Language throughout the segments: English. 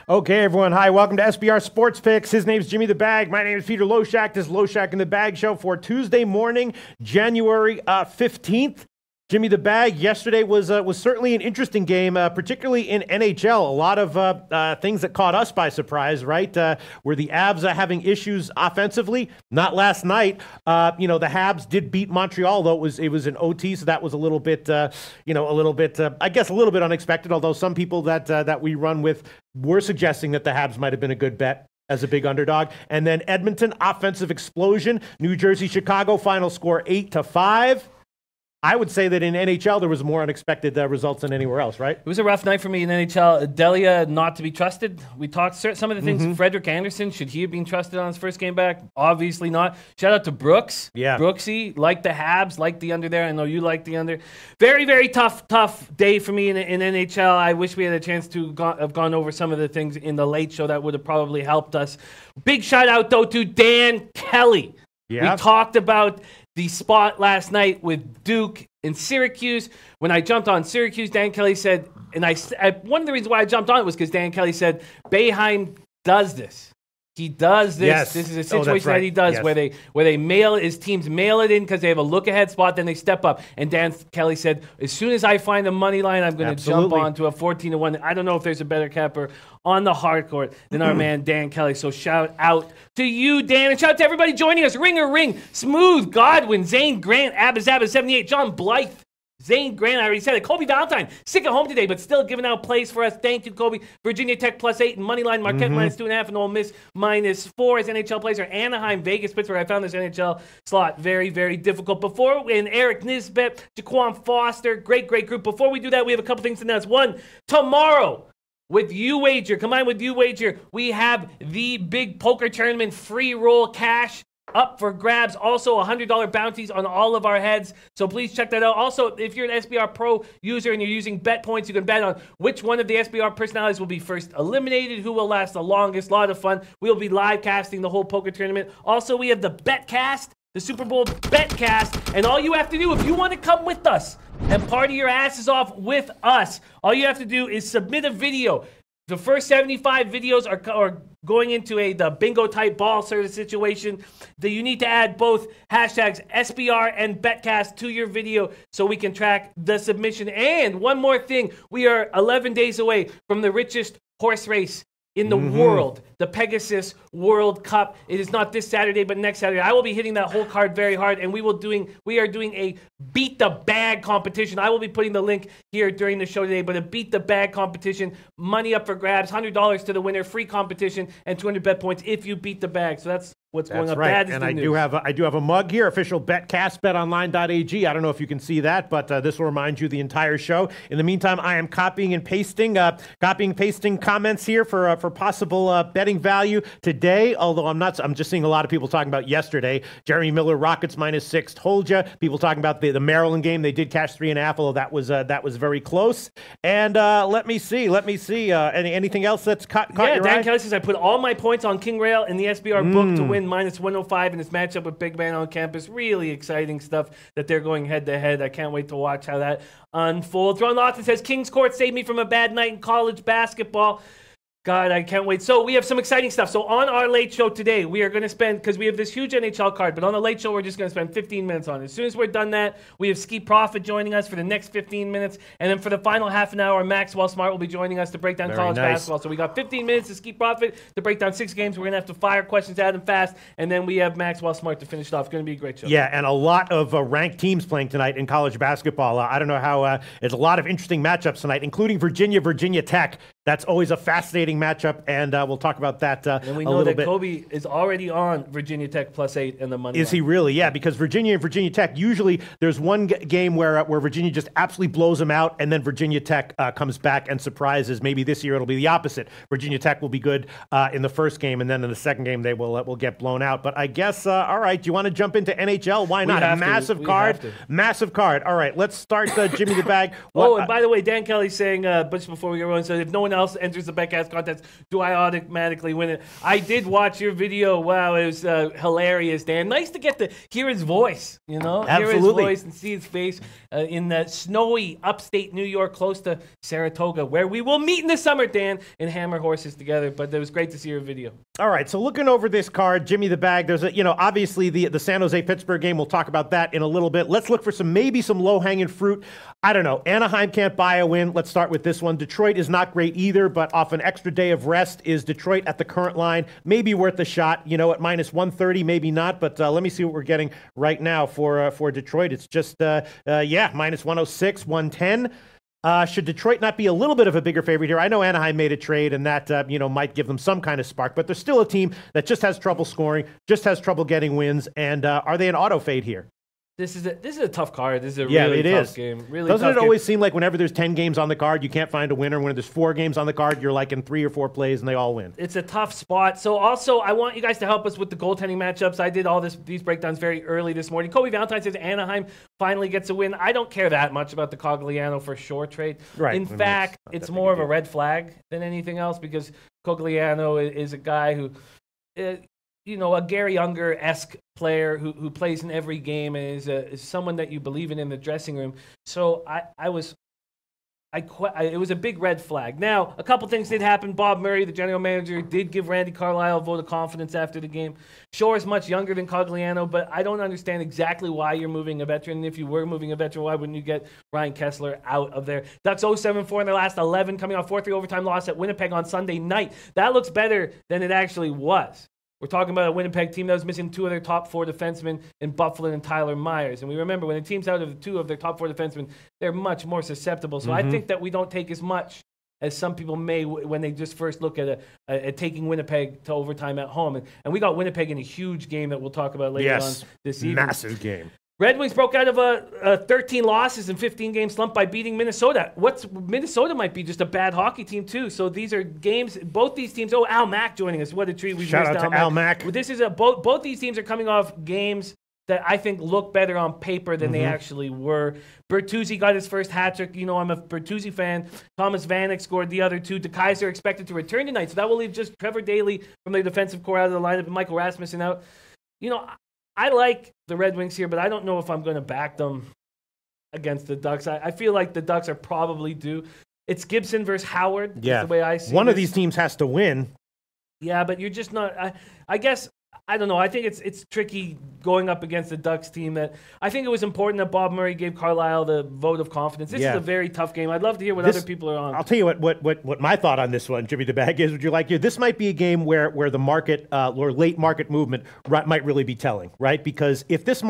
Okay, everyone. Hi, welcome to SBR Sports Picks. His name's Jimmy the Bag. My name is Peter Loshak. This is Loshak in the Bag Show for Tuesday morning, January 15th. Jimmy the Bag, yesterday was certainly an interesting game, particularly in NHL. A lot of things that caught us by surprise, right? Were the Avs having issues offensively? Not last night. The Habs did beat Montreal, though it was an OT, so that was a little bit, I guess a little bit unexpected, although some people that we run with were suggesting that the Habs might have been a good bet as a big underdog. And then Edmonton, offensive explosion. New Jersey, Chicago, final score 8-5. I would say that in NHL, there was more unexpected results than anywhere else, right? It was a rough night for me in NHL. Delia, not to be trusted. We talked some of the things. Frederik Andersen, should he have been trusted on his first game back? Obviously not. Shout out to Brooks. Yeah. Brooksy, like the Habs, like the under there. I know you like the under. Very, very tough day for me in NHL. I wish we had a chance to have gone over some of the things in the late show that would have probably helped us. Big shout out, though, to Dan Kelly. Yeah. We talked about the spot last night with Duke in Syracuse. When I jumped on Syracuse, Dan Kelly said, and one of the reasons why I jumped on it was because Dan Kelly said, Boeheim does this. He does this. Yes. This is a situation that he does where they his teams mail it in because they have a look-ahead spot, then they step up. And Dan Kelly said, as soon as I find a money line, I'm going to jump on to a 14-1. I don't know if there's a better capper on the hard court than our man Dan Kelly. So shout out to you, Dan, and shout out to everybody joining us. Ringer Ring, Smooth, Godwin, Zane Grant, Abba 78, John Blythe, Zane Grant, I already said it. Kobe Valentine, sick at home today, but still giving out plays for us. Thank you, Kobe. Virginia Tech +8 and Moneyline. Marquette -2.5 and Ole Miss -4 as NHL plays are Anaheim, Vegas, Pittsburgh. I found this NHL slot very, very difficult. And Eric Nisbet, Jaquan Foster, great group. Before we do that, we have a couple things to announce. One, tomorrow, with UWager, combined with UWager, we have the big poker tournament free roll cash up for grabs. Also, $100 bounties on all of our heads. So please check that out. Also, if you're an SBR Pro user and you're using bet points, you can bet on which one of the SBR personalities will be first eliminated, who will last the longest. A lot of fun. We'll be live casting the whole poker tournament. Also, we have the Betcast, the Super Bowl Betcast. And all you have to do, if you want to come with us and party your asses off with us, all you have to do is submit a video. The first 75 videos are going into the bingo type ball sort of situation. That you need to add both hashtags SBR and Betcast to your video so we can track the submission. And one more thing, we are 11 days away from the richest horse race in the world, the Pegasus World Cup. It is not this Saturday, but next Saturday. I will be hitting that whole card very hard, and we are doing a Beat the Bag competition. I will be putting the link here during the show today, but a Beat the Bag competition, money up for grabs, $100 to the winner, free competition, and 200 bet points if you beat the bag. So that's what's going up. Right. And I do have a mug here, official Betcast, betonline.ag. I don't know if you can see that, but this will remind you the entire show. In the meantime, I am copying and pasting comments here for possible betting value today. Although I'm just seeing a lot of people talking about yesterday. Jeremy Miller, Rockets -6, told you. People talking about the Maryland game. They did cash 3.5, although that was very close. And let me see. Anything else that's caught your eye? Dan Kelly says I put all my points on King Rail in the SBR book to win -105 in his matchup with Big Man on campus. Really exciting stuff that they're going head-to-head. I can't wait to watch how that unfolds. Ron Lawson says, King's Court saved me from a bad night in college basketball. God, I can't wait. So we have some exciting stuff. So on our late show today, we are going to spend, because we have this huge NHL card, but on the late show, we're just going to spend 15 minutes on it. As soon as we're done that, we have Ski Profit joining us for the next 15 minutes. And then for the final half an hour, Maxwell Smart will be joining us to break down college basketball. So we got 15 minutes to Ski Profit to break down 6 games. We're going to have to fire questions at him fast. And then we have Maxwell Smart to finish it off. It's going to be a great show. Yeah, and a lot of ranked teams playing tonight in college basketball. I don't know how, there's a lot of interesting matchups tonight, including Virginia Tech. That's always a fascinating matchup, and we'll talk about that and we know that Kobe is already on Virginia Tech +8 in the money line. Is he really? Yeah, because Virginia Tech, usually there's one game where Virginia just absolutely blows them out, and then Virginia Tech comes back and surprises. Maybe this year it'll be the opposite. Virginia Tech will be good in the first game, and then in the second game they will get blown out. But I guess, all right, do you want to jump into NHL? Why not? Massive card. All right, let's start Jimmy the Bag. And by the way, Dan Kelly's saying, just before we get rolling, so if no one else else enters the Betcast contest, do I automatically win it? I did watch your video. Wow, it was hilarious, Dan. Nice to get to hear his voice, you know? Absolutely. Hear his voice and see his face in the snowy upstate New York, close to Saratoga, where we will meet in the summer, Dan, and hammer horses together. But it was great to see your video. All right, so looking over this card, Jimmy the Bag, there's obviously the San Jose-Pittsburgh game. We'll talk about that in a little bit. Let's look for maybe some low-hanging fruit. I don't know. Anaheim can't buy a win. Let's start with this one. Detroit is not great either, but off an extra day of rest, is Detroit at the current line maybe worth a shot? At minus 130, maybe not, but let me see what we're getting right now for Detroit. It's just, minus 106, 110. Should Detroit not be a little bit of a bigger favorite here? I know Anaheim made a trade, and that might give them some kind of spark, but they're still a team that just has trouble scoring, just has trouble getting wins, and are they an auto fade here? This is a tough card. This is a really tough game. Really Doesn't tough it always game. seem like whenever there's 10 games on the card, you can't find a winner? When there's 4 games on the card, you're like in 3 or 4 plays and they all win. It's a tough spot. So also, I want you guys to help us with the goaltending matchups. I did all these breakdowns very early this morning. Kobe Valentine says Anaheim finally gets a win. I don't care that much about the Cogliano for sure trade. Right. In fact, it's more of a red flag than anything else, because Cogliano is a guy who... a Gary Unger-esque player who plays in every game and is someone that you believe in the dressing room. So it was a big red flag. Now, a couple things did happen. Bob Murray, the general manager, did give Randy Carlyle a vote of confidence after the game. Shore is much younger than Cogliano, but I don't understand exactly why you're moving a veteran. If you were moving a veteran, why wouldn't you get Ryan Kessler out of there? Ducks 0-7-4 in their last 11, coming off 4-3 overtime loss at Winnipeg on Sunday night. That looks better than it actually was. We're talking about a Winnipeg team that was missing 2 of their top 4 defensemen in Buffalo and Tyler Myers. And we remember when a team's out of 2 of their top 4 defensemen, they're much more susceptible. So I think that we don't take as much as some people may when they just first look at taking Winnipeg to overtime at home. And we got Winnipeg in a huge game that we'll talk about later on this evening. Massive game. Red Wings broke out of a 13 losses and 15-game slump by beating Minnesota. Minnesota might be just a bad hockey team, too. So these are games, both these teams. Oh, Al Mack joining us. What a treat. Shout out to Al Mack. This is both these teams are coming off games that I think look better on paper than they actually were. Bertuzzi got his first hat trick. I'm a Bertuzzi fan. Thomas Vanek scored the other 2. DeKaiser expected to return tonight. So that will leave just Trevor Daley from the defensive core out of the lineup and Michael Rasmussen out. I like the Red Wings here, but I don't know if I'm going to back them against the Ducks. I feel like the Ducks are probably due. It's Gibson versus Howard. Yeah. Is the way I see it. One of these teams has to win. Yeah, but you're just not. I guess. I don't know. I think it's tricky going up against the Ducks team. That I think it was important that Bob Murray gave Carlisle the vote of confidence. This is a very tough game. I'd love to hear what other people are on. I'll tell you what my thought on this one, Jimmy the Bag, is. Would you like? This might be a game where the market or late market movement might really be telling, right? Because if this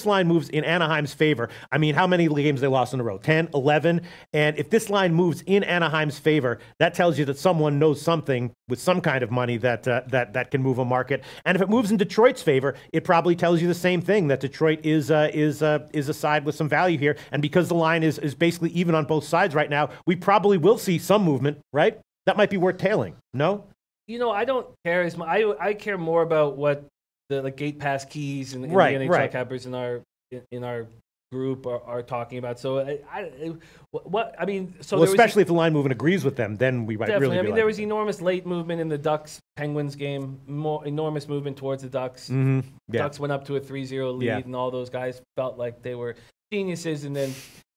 line moves in Anaheim's favor, I mean, how many games they lost in a row? 10, 11, and if this line moves in Anaheim's favor, that tells you that someone knows something with some kind of money that can move a market. And if it moves in Detroit's favor, it probably tells you the same thing, that Detroit is a side with some value here. And because the line is basically even on both sides right now, we probably will see some movement, right? That might be worth tailing. No? I don't care as much. I care more about what the gate pass keys and the NHL cappers in our group are talking about. So especially if the line movement agrees with them, then we might definitely. Really. There was enormous late movement in the Ducks Penguins game. Enormous movement towards the Ducks. Ducks went up to a 3-0 lead, and all those guys felt like they were geniuses. And then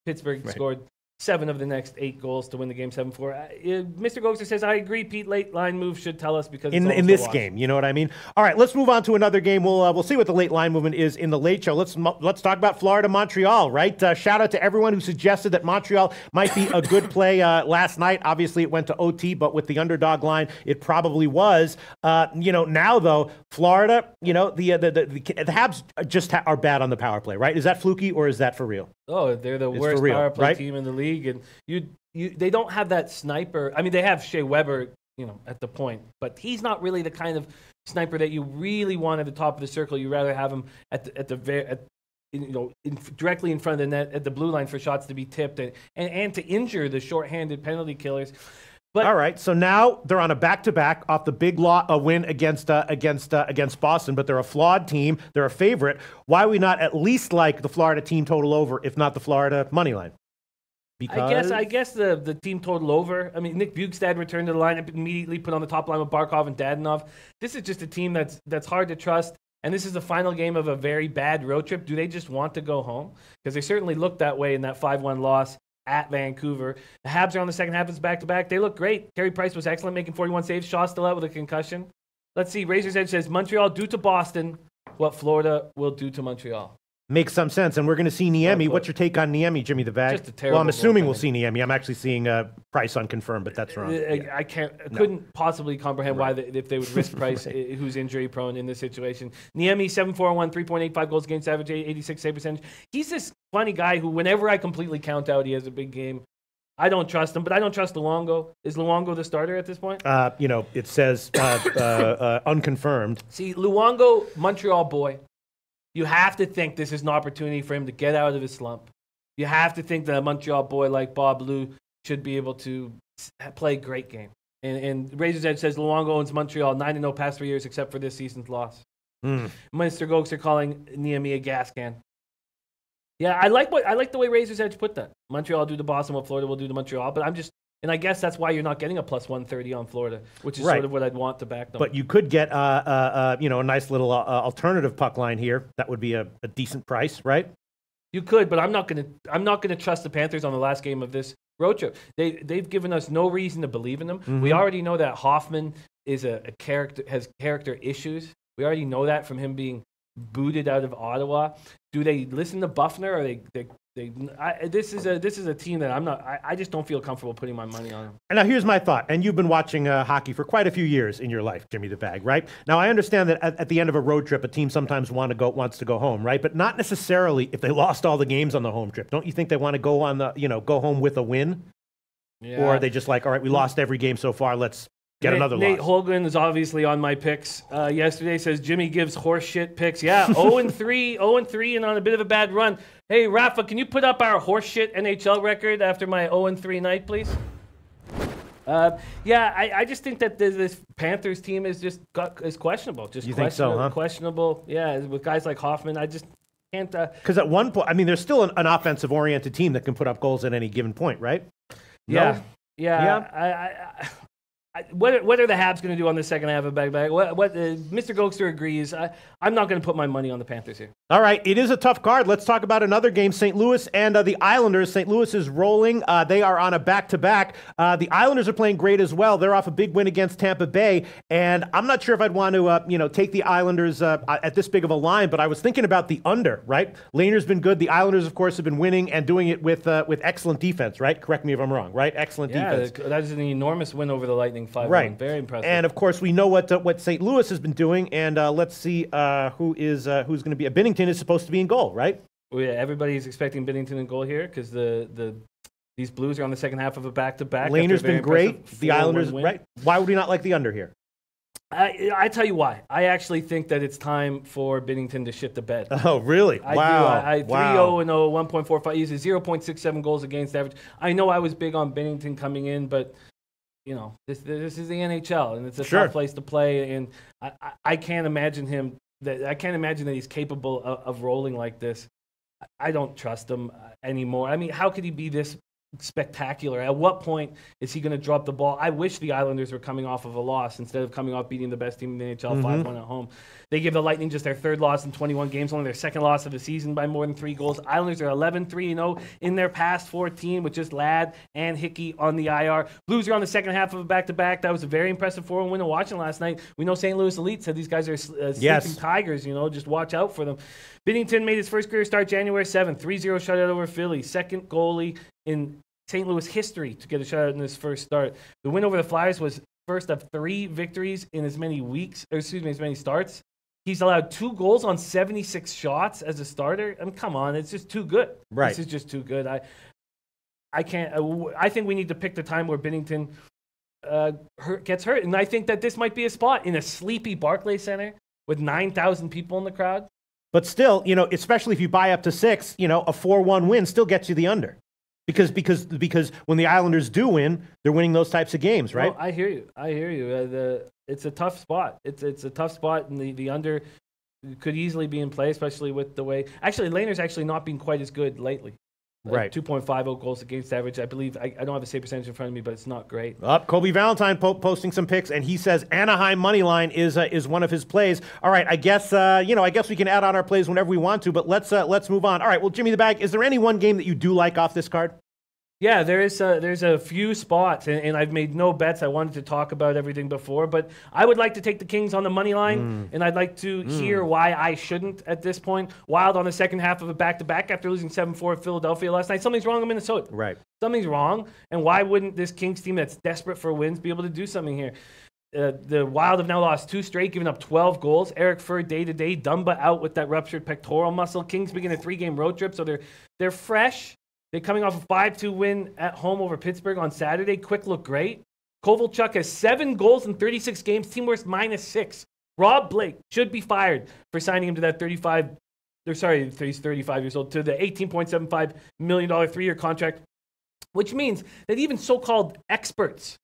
Pittsburgh scored 7 of the next 8 goals to win the game 7-4. Mr. Gokster says, I agree, Pete, late line move should tell us because it's in this game, you know what I mean? All right, let's move on to another game. We'll see what the late line movement is in the late show. Let's talk about Florida-Montreal, right? Shout out to everyone who suggested that Montreal might be a good play last night. Obviously, it went to OT, but with the underdog line, it probably was. Now, though, Florida, the Habs just are bad on the power play, right? Is that fluky or is that for real? Oh, they're the worst power play team in the league, and they don't have that sniper. I mean, they have Shea Weber, at the point, but he's not really the kind of sniper that you really want at the top of the circle. You'd rather have him directly in front of the net at the blue line for shots to be tipped and to injure the shorthanded penalty killers. But, all right, so now they're on a back-to-back off the big win against Boston, but they're a flawed team. They're a favorite. Why are we not at least like the Florida team total over, if not the Florida money line? Because I guess the team total over. I mean, Nick Bjugstad returned to the lineup immediately, put on the top line with Barkov and Dadonov. This is just a team that's hard to trust. And this is the final game of a very bad road trip. Do they just want to go home? Because they certainly looked that way in that 5-1 loss at Vancouver. The Habs are on the second half of his back-to-back. They look great. Carey Price was excellent, making 41 saves. Shaw still out with a concussion. Let's see. Razor's Edge says, Montreal do to Boston what Florida will do to Montreal. Makes some sense. And we're going to see Niemi. What's your take on Niemi, Jimmy the Bag? Just a terrible Well, I'm assuming we'll see Niemi. I'm actually seeing Price unconfirmed, but that's wrong. I couldn't possibly comprehend why if they would risk Price, who's injury prone in this situation. Niemi, 7-4-1, 3.85 goals against average, 86 save percentage. He's this funny guy who, whenever I completely count out he has a big game, I don't trust him, but I don't trust Luongo. Is Luongo the starter at this point? It says unconfirmed. See, Luongo, Montreal boy. You have to think this is an opportunity for him to get out of his slump. You have to think that a Montreal boy like Bob Lou should be able to play a great game. And Razor's Edge says Luongo owns Montreal 9-0 past 3 years except for this season's loss. Mr. Gokes are calling Niemi a gas can. Yeah, I like the way Razor's Edge put that. Montreal do to Boston what Florida will do to Montreal, but and I guess that's why you're not getting a plus 130 on Florida, which is sort of what I'd want to back them. But you could get a nice little alternative puck line here. That would be a decent price, right? You could, but I'm not gonna trust the Panthers on the last game of this road trip. They've given us no reason to believe in them. Mm-hmm. We already know that Hoffman is a character, has character issues. We already know that from him being booted out of Ottawa. Do they listen to Buffner, or this is a team that I just don't feel comfortable putting my money on them. And now here's my thought, and you've been watching hockey for quite a few years in your life, Jimmy the Bag, right? Now I understand that at the end of a road trip, a team sometimes wants to go home, right? But not necessarily if they lost all the games on the home trip. Don't you think they want to go on go home with a win? Yeah. Or are they just like, all right, we lost every game so far, let's get another Nate loss. Holgren is obviously on my picks yesterday. Says Jimmy gives horseshit picks. Yeah, 0-3 and on a bit of a bad run. Hey, Rafa, can you put up our horseshit NHL record after my 0-3 night, please? I just think that this Panthers team is questionable. You think so, huh? Questionable. Yeah, with guys like Hoffman, I just can't. Because at one point, I mean, there's still an offensive-oriented team that can put up goals at any given point, right? No? Yeah. What are the Habs going to do on the second half of Bag? What Mr. Gokster agrees. I'm not going to put my money on the Panthers here. All right, it is a tough card. Let's talk about another game, St. Louis and the Islanders. St. Louis is rolling. They are on a back-to-back. The Islanders are playing great as well. They're off a big win against Tampa Bay, and I'm not sure if I'd want to take the Islanders at this big of a line, but I was thinking about the under, right? Lehner's been good. The Islanders, of course, have been winning and doing it with excellent defense, right? Correct me if I'm wrong, right? Excellent defense. Yeah, that is an enormous win over the Lightning. 5-1. Right. Very impressive. And of course, we know what St. Louis has been doing, and let's see who's going to be. Binnington is supposed to be in goal, right? Well, yeah, everybody's expecting Binnington in goal here because these Blues are on the second half of a back-to-back. Lehner's been great. The Islanders, right? Why would we not like the under here? I tell you why. I actually think that it's time for Binnington to shit the bed. Oh, really? Wow. 3-0-0, 1.45. He's a 0.67 goals against average. I know I was big on Binnington coming in, but this is the NHL, and it's a tough place to play, and I can't imagine him. I can't imagine that he's capable of rolling like this. I don't trust him anymore. I mean, how could he be this spectacular? At what point is he going to drop the ball? I wish the Islanders were coming off of a loss instead of coming off beating the best team in the NHL 5-1 at home. They give the Lightning just their third loss in 21 games, only their second loss of the season by more than 3 goals. Islanders are 11-3-0 in their past 14 with just Ladd and Hickey on the IR. Blues are on the second half of a back-to-back. That was a very impressive 4-1 win to watching last night. We know St. Louis Elite said these guys are sleeping tigers, just watch out for them. Binnington made his first career start January 7th, 3-0 shutout over Philly. Second goalie in St. Louis history to get a shutout in his first start. The win over the Flyers was first of 3 victories in as many starts. He's allowed 2 goals on 76 shots as a starter. I mean, come on, it's just too good. Right. This is just too good. I can't. I think we need to pick the time where Binnington gets hurt, and I think that this might be a spot in a sleepy Barclays Center with 9,000 people in the crowd. But still, especially if you buy up to 6, a 4-1 win still gets you the under. Because when the Islanders do win, they're winning those types of games, right? No, I hear you. It's a tough spot. It's a tough spot, and the under could easily be in play, especially with the way. Actually, Lehner's actually not been quite as good lately. Right. 2.50 goals against average. I believe, I don't have a save percentage in front of me, but it's not great. Kobe Valentine posting some picks, and he says Anaheim money line is one of his plays. All right, I guess I guess we can add on our plays whenever we want to, but let's move on. All right, well, Jimmy the Bag, is there any one game that you do like off this card? Yeah, there's a few spots, and I've made no bets. I wanted to talk about everything before, but I would like to take the Kings on the money line, and I'd like to hear why I shouldn't at this point. Wild on the second half of a back-to-back after losing 7-4 at Philadelphia last night. Something's wrong in Minnesota. Right. Something's wrong, and why wouldn't this Kings team that's desperate for wins be able to do something here? The Wild have now lost 2 straight, giving up 12 goals. Eric Furr day-to-day, Dumba out with that ruptured pectoral muscle. Kings begin a 3-game road trip, so they're fresh. They're coming off a 5-2 win at home over Pittsburgh on Saturday. Quick look great. Kovalchuk has 7 goals in 36 games. Team worst -6. Rob Blake should be fired for signing him to that he's 35 years old, to the $18.75 million 3-year contract, which means that even so-called experts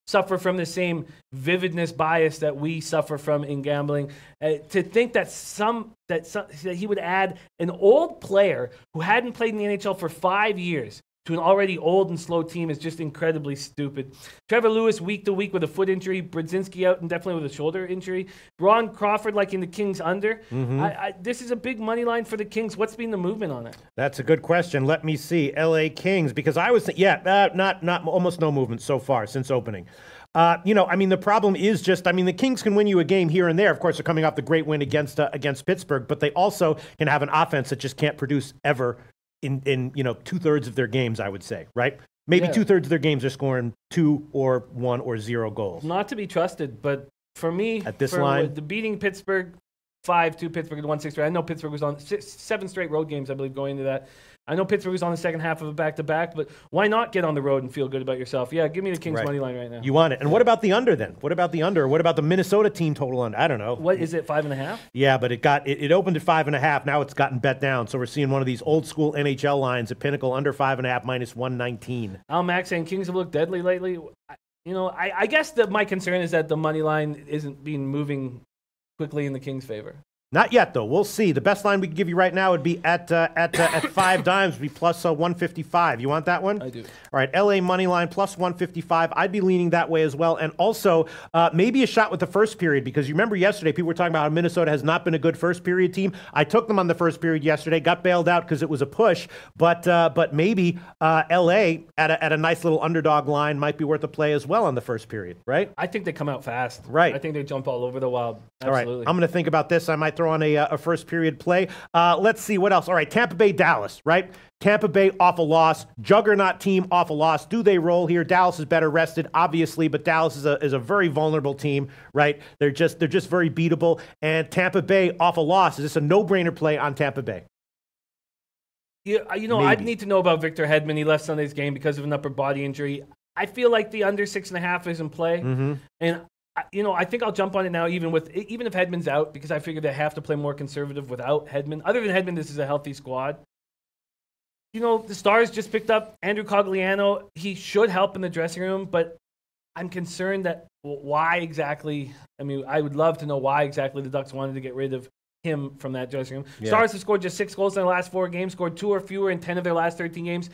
suffer from the same vividness bias that we suffer from in gambling. To think that he would add an old player who hadn't played in the NHL for 5 years to an already old and slow team is just incredibly stupid. Trevor Lewis week to week with a foot injury, Brodzinski out indefinitely with a shoulder injury, Ron Crawford liking the Kings under. This is a big money line for the Kings. What's been the movement on it? That's a good question. Let me see. LA Kings, because I was not almost no movement so far since opening. The problem is just, the Kings can win you a game here and there. Of course, they're coming off the great win against Pittsburgh, but they also can have an offense that just can't produce ever in 2/3 of their games, I would say, right? Maybe 2/3 of their games are scoring 2 or 1 or 0 goals. Not to be trusted, but for me, at this line, the beating Pittsburgh 5-2, Pittsburgh 1-6. I know Pittsburgh was on 7 straight road games, I believe, going into that. I know Pittsburgh was on the second half of a back-to-back, but why not get on the road and feel good about yourself? Yeah, give me the Kings money line right now. You want it. And what about the under then? What about the under? What about the Minnesota team total under? I don't know. What is it, 5.5? Yeah, but it opened at 5.5. Now it's gotten bet down. So we're seeing one of these old school NHL lines at Pinnacle under 5.5 -119. Al Max saying Kings have looked deadly lately. I guess that my concern is that the money line isn't moving quickly in the Kings' favor. Not yet, though. We'll see. The best line we can give you right now would be at 5 dimes, would be plus 155. You want that one? I do. All right, LA money line plus 155. I'd be leaning that way as well. And also, maybe a shot with the first period, because you remember yesterday, people were talking about how Minnesota has not been a good first period team. I took them on the first period yesterday, got bailed out because it was a push. But maybe LA at a nice little underdog line might be worth a play as well on the first period, right? I think they come out fast. Right. I think they jump all over the Wild. Absolutely. All right, I'm going to think about this. I might throw on a first period play. Let's see what else. All right, Tampa Bay, Dallas, right? Tampa Bay off a loss. Juggernaut team off a loss. Do they roll here? Dallas is better rested, obviously, but Dallas is a very vulnerable team, right? They're just very beatable. And Tampa Bay off a loss. Is this a no-brainer play on Tampa Bay? Yeah, I'd need to know about Victor Hedman. He left Sunday's game because of an upper body injury. I feel like the under 6.5 is in play, and I think I'll jump on it now, even if Hedman's out, because I figure they have to play more conservative without Hedman. Other than Hedman, this is a healthy squad. The Stars just picked up Andrew Cogliano. He should help in the dressing room, but I'm concerned that why exactly. I would love to know why exactly the Ducks wanted to get rid of him from that dressing room. Yeah. Stars have scored just 6 goals in their last 4 games, scored 2 or fewer in 10 of their last 13 games.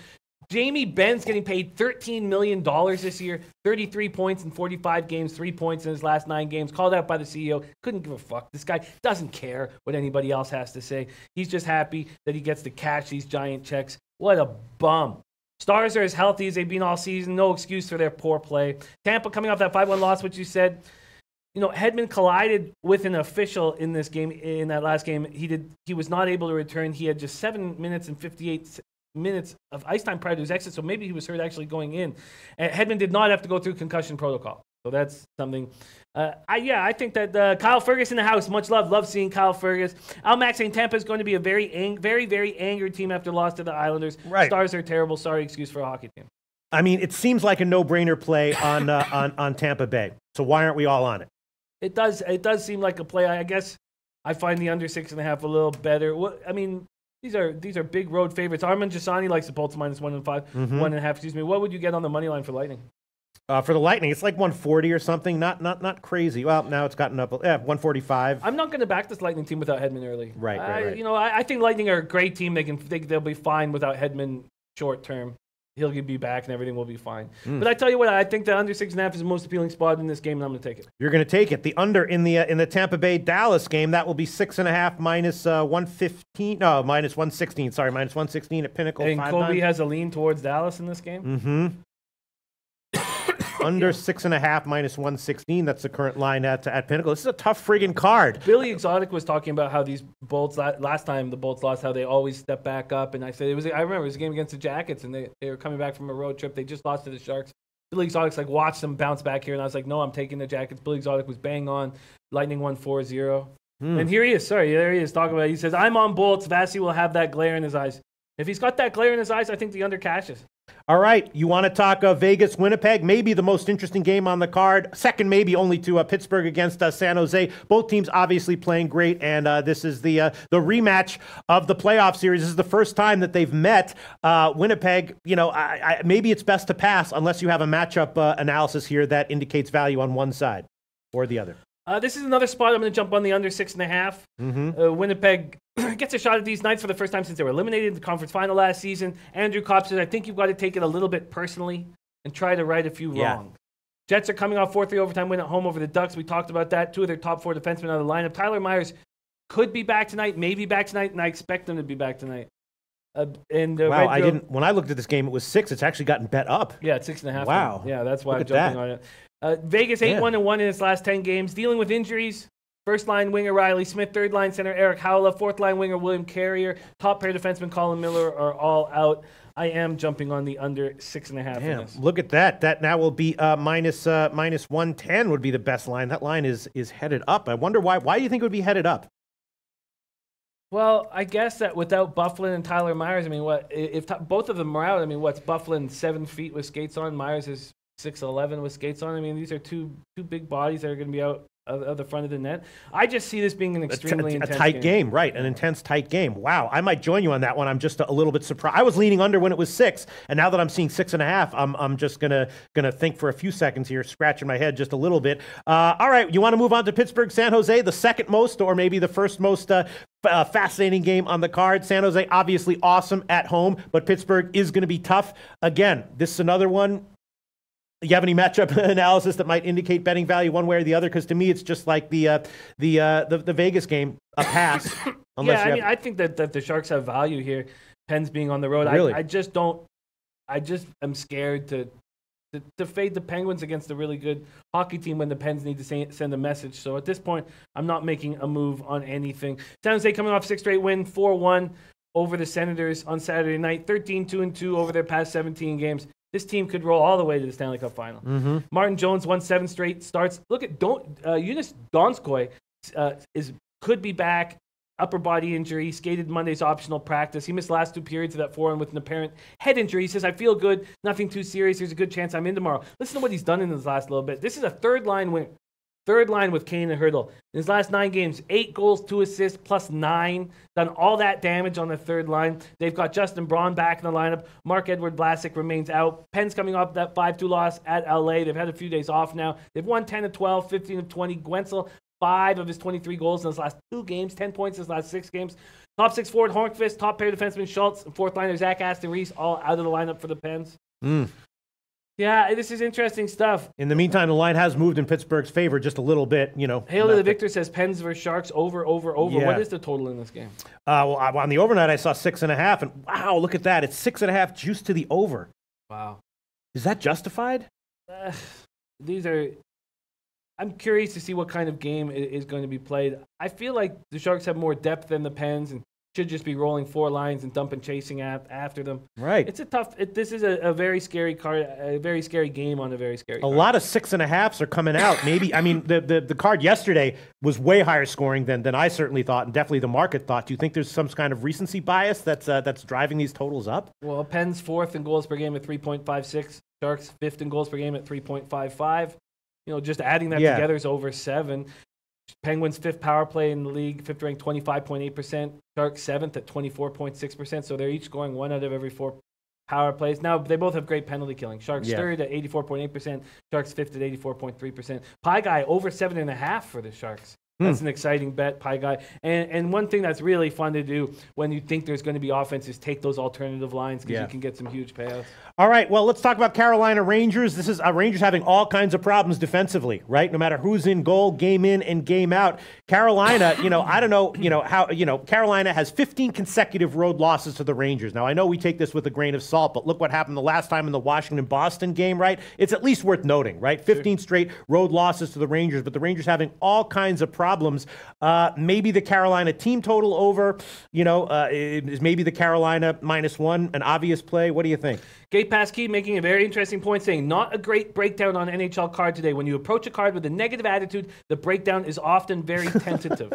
Jamie Benn's getting paid $13 million this year, 33 points in 45 games, 3 points in his last 9 games, called out by the CEO. Couldn't give a fuck. This guy doesn't care what anybody else has to say. He's just happy that he gets to cash these giant checks. What a bum. Stars are as healthy as they've been all season. No excuse for their poor play. Tampa coming off that 5-1 loss, which you said. Hedman collided with an official in this game. In that last game, he was not able to return. He had just 7 minutes and 58 minutes of ice time prior to his exit, so maybe he was hurt actually going in. Hedman did not have to go through concussion protocol, so that's something. I think that Kyle Fergus in the house. Much love. Love seeing Kyle Fergus. Al Max saying Tampa is going to be a very, very angry team after loss to the Islanders. Right. Stars are terrible. Sorry, excuse for a hockey team. It seems like a no-brainer play on Tampa Bay. So why aren't we all on it? It does seem like a play. I guess I find the under 6.5 a little better. These are big road favorites. Armand Jasani likes the Bolts minus 1.5, 1.5. Excuse me. What would you get on the money line for Lightning? For the Lightning, it's like 140 or something. Not crazy. Well, now it's gotten up. 145. I'm not going to back this Lightning team without Hedman early. Right. I think Lightning are a great team. They'll be fine without Hedman short term. He'll be back and everything will be fine. But I tell you what, I think the under 6.5 is the most appealing spot in this game, and I'm going to take it. You're going to take it. The under in the Tampa Bay Dallas game, that will be 6.5 minus 115. No, minus 116. Sorry, minus 116 at Pinnacle. And Colby has a lean towards Dallas in this game. Mm-hmm. Under 6.5 minus 116. That's the current line at Pinnacle. This is a tough friggin' card. Billy Exotic was talking about how these Bolts last time the Bolts lost, how they always step back up. And I said I remember it was a game against the Jackets, and they were coming back from a road trip. They just lost to the Sharks. Billy Exotic's like, watch them bounce back here, and I was like, no, I'm taking the Jackets. Billy Exotic was bang on. Lightning won 4-0. And here he is. Sorry, there he is talking about it. He says, I'm on Bolts. Vasi will have that glare in his eyes. If he's got that glare in his eyes, I think the under cashes. All right, you want to talk Vegas, Winnipeg? Maybe the most interesting game on the card. Second, maybe only to Pittsburgh against San Jose. Both teams obviously playing great, and this is the rematch of the playoff series. This is the first time that they've met. Winnipeg, maybe it's best to pass unless you have a matchup analysis here that indicates value on one side or the other. This is another spot I'm going to jump on the under 6.5. Winnipeg gets a shot at these Knights for the first time since they were eliminated in the conference final last season. Andrew Kopp said, I think you've got to take it a little bit personally and try to right a few wrong. Jets are coming off 4-3 overtime win at home over the Ducks. We talked about that. Two of their top four defensemen out of the lineup. Tyler Myers could be back tonight, maybe back tonight, and I expect them to be back tonight. Wow, when I looked at this game, it was 6. It's actually gotten bet up. Yeah, it's 6.5. Wow. Yeah, that's why I'm jumping on it. Vegas 8-1-1 in its last 10 games, dealing with injuries. First line winger Riley Smith, third line center Eric Howla, fourth line winger William Carrier, top pair defenseman Colin Miller are all out. I am jumping on the under 6.5. Damn, look at that. That now will be minus 110 would be the best line. That line is headed up. I wonder why. Why do you think it would be headed up? Well, I guess that without Bufflin and Tyler Myers, I mean, if both of them are out? I mean, what's Bufflin 7 feet with skates on? Myers is 6'11" with skates on. I mean, these are two big bodies that are going to be out of the front of the net. I just see this being an extremely intense tight game, right? An intense, tight game. Wow, I might join you on that one. I'm just a little bit surprised. I was leaning under when it was 6, and now that I'm seeing 6.5, I'm just gonna think for a few seconds here, scratching my head just a little bit. All right, you want to move on to Pittsburgh, San Jose, the second most, or maybe the first most fascinating game on the card. San Jose obviously awesome at home, but Pittsburgh is going to be tough. Again, this is another one. You have any matchup analysis that might indicate betting value one way or the other? Because to me, it's just like the Vegas game, a pass. I think that the Sharks have value here. Pens being on the road, really? I just am scared to fade the Penguins against a really good hockey team when the Pens need to send a message. So at this point, I'm not making a move on anything. San Jose coming off 6 straight win, 4-1 over the Senators on Saturday night, 13-2-2 over their past 17 games. This team could roll all the way to the Stanley Cup final. Martin Jones won 7 straight starts. Look at Jonas Donskoy could be back. Upper body injury. Skated Monday's optional practice. He missed the last 2 periods of that forehand with an apparent head injury. He says, I feel good. Nothing too serious. There's a good chance I'm in tomorrow. Listen to what he's done in his last little bit. This is a third line win. Third line with Kane and Hurdle. In his last 9 games, 8 goals, 2 assists, plus 9. Done all that damage on the third line. They've got Justin Braun back in the lineup. Mark-Edward Vlasic remains out. Penn's coming off that 5-2 loss at LA. They've had a few days off now. They've won 10 of 12, 15 of 20. Gwenzel, 5 of his 23 goals in his last 2 games. 10 points in his last 6 games. Top 6 forward Hornqvist. Top pair defenseman Schultz. And fourth liner Zach Aston Reese, all out of the lineup for the Pens. Yeah, this is interesting stuff. In the meantime, the line has moved in Pittsburgh's favor just a little bit. Hail to the Victor says Pens versus Sharks over. Yeah. What is the total in this game? Well, on the overnight, I saw 6.5, and wow, look at that. It's 6.5 juice to the over. Wow. Is that justified? I'm curious to see what kind of game is going to be played. I feel like the Sharks have more depth than the Pens and should just be rolling 4 lines and dumping chasing after them. Right. It's this is a very scary card, a very scary game on a very scary card. A lot of 6.5s are coming out. Maybe, I mean, the card yesterday was way higher scoring than I certainly thought, and definitely the market thought. Do you think there's some kind of recency bias that's driving these totals up? Well, Penn's 4th in goals per game at 3.56. Sharks 5th in goals per game at 3.55. Just adding that together is over 7. Penguins 5th power play in the league, 5th ranked 25.8%. Sharks 7th at 24.6%. So they're each scoring 1 out of every 4 power plays. Now, they both have great penalty killing. Sharks 3rd at 84.8%. Sharks 5th at 84.3%. Pie Guy over 7.5 for the Sharks. That's an exciting bet, Pie Guy. And one thing that's really fun to do when you think there's going to be offense is take those alternative lines because you can get some huge payouts. All right, well, let's talk about Carolina Rangers. This is Rangers having all kinds of problems defensively, right? No matter who's in goal, game in and game out. Carolina, I don't know, how, Carolina has 15 consecutive road losses to the Rangers. Now, I know we take this with a grain of salt, but look what happened the last time in the Washington-Boston game, right? It's at least worth noting, right? 15 straight road losses to the Rangers, but the Rangers having all kinds of problems. Maybe the Carolina team total over, is maybe the Carolina -1 an obvious play? What do you think? Gabe Pasquis making a very interesting point, saying, not a great breakdown on NHL card today. When you approach a card with a negative attitude, the breakdown is often very tentative.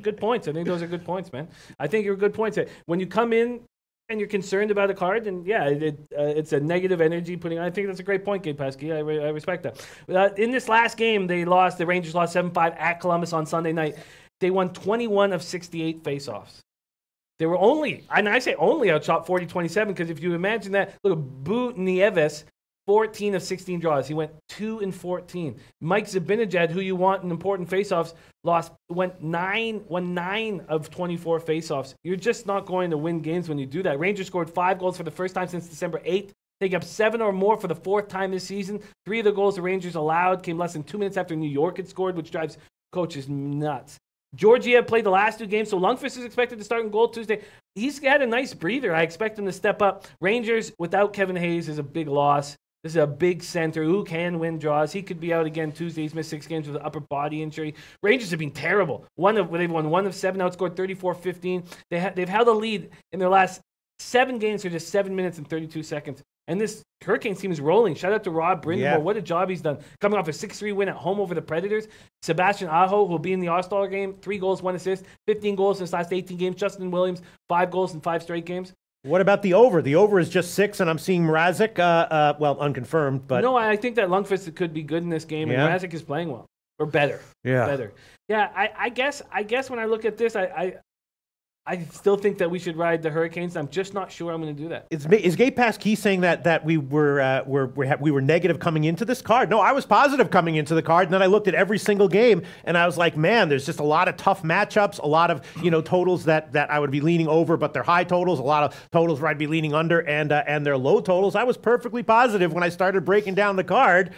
Good points. I think those are good points, man. I think you're good points. When you come in and you're concerned about a card, then it's a negative energy putting. I think that's a great point, Gabe Pasquis. I respect that. In this last game, the Rangers lost 7-5 at Columbus on Sunday night. They won 21 of 68 faceoffs. They were only, and I say only, outshot 40-27, because if you imagine that, look at Bu Nieves, 14 of 16 draws. He went 2 in 14. Mike Zibanejad, who you want in important faceoffs, went 9 of 24 faceoffs. You're just not going to win games when you do that. Rangers scored 5 goals for the first time since December 8th. They got 7 or more for the 4th time this season. 3 of the goals the Rangers allowed came less than 2 minutes after New York had scored, which drives coaches nuts. Georgiev played the last 2 games, so Lundqvist is expected to start in goal Tuesday. He's had a nice breather. I expect him to step up. Rangers, without Kevin Hayes, is a big loss. This is a big center who can win draws. He could be out again Tuesday. He's missed 6 games with an upper body injury. Rangers have been terrible. They've won 1 of 7, outscored 34-15. They've held a lead in their last 7 games for just 7 minutes and 32 seconds. And this Hurricanes team is rolling. Shout out to Rob Brindamore. Yeah. What a job he's done. Coming off a 6-3 win at home over the Predators. Sebastian Aho, who will be in the All-Star game, 3 goals, 1 assist, 15 goals in his last 18 games. Justin Williams, 5 goals in 5 straight games. What about the over? The over is just 6, and I'm seeing Mrazek, unconfirmed. But no, I think that Lundqvist could be good in this game, and Mrazek is playing well. Or better. Yeah. Better. Yeah, I guess when I look at this, I still think that we should ride the Hurricanes. I'm just not sure I'm going to do that. Is Gabe Pasquis saying that we were negative coming into this card? No, I was positive coming into the card, and then I looked at every single game, and I was like, man, there's just a lot of tough matchups, a lot of totals that I would be leaning over, but they're high totals, a lot of totals where I'd be leaning under, and they're low totals. I was perfectly positive when I started breaking down the card.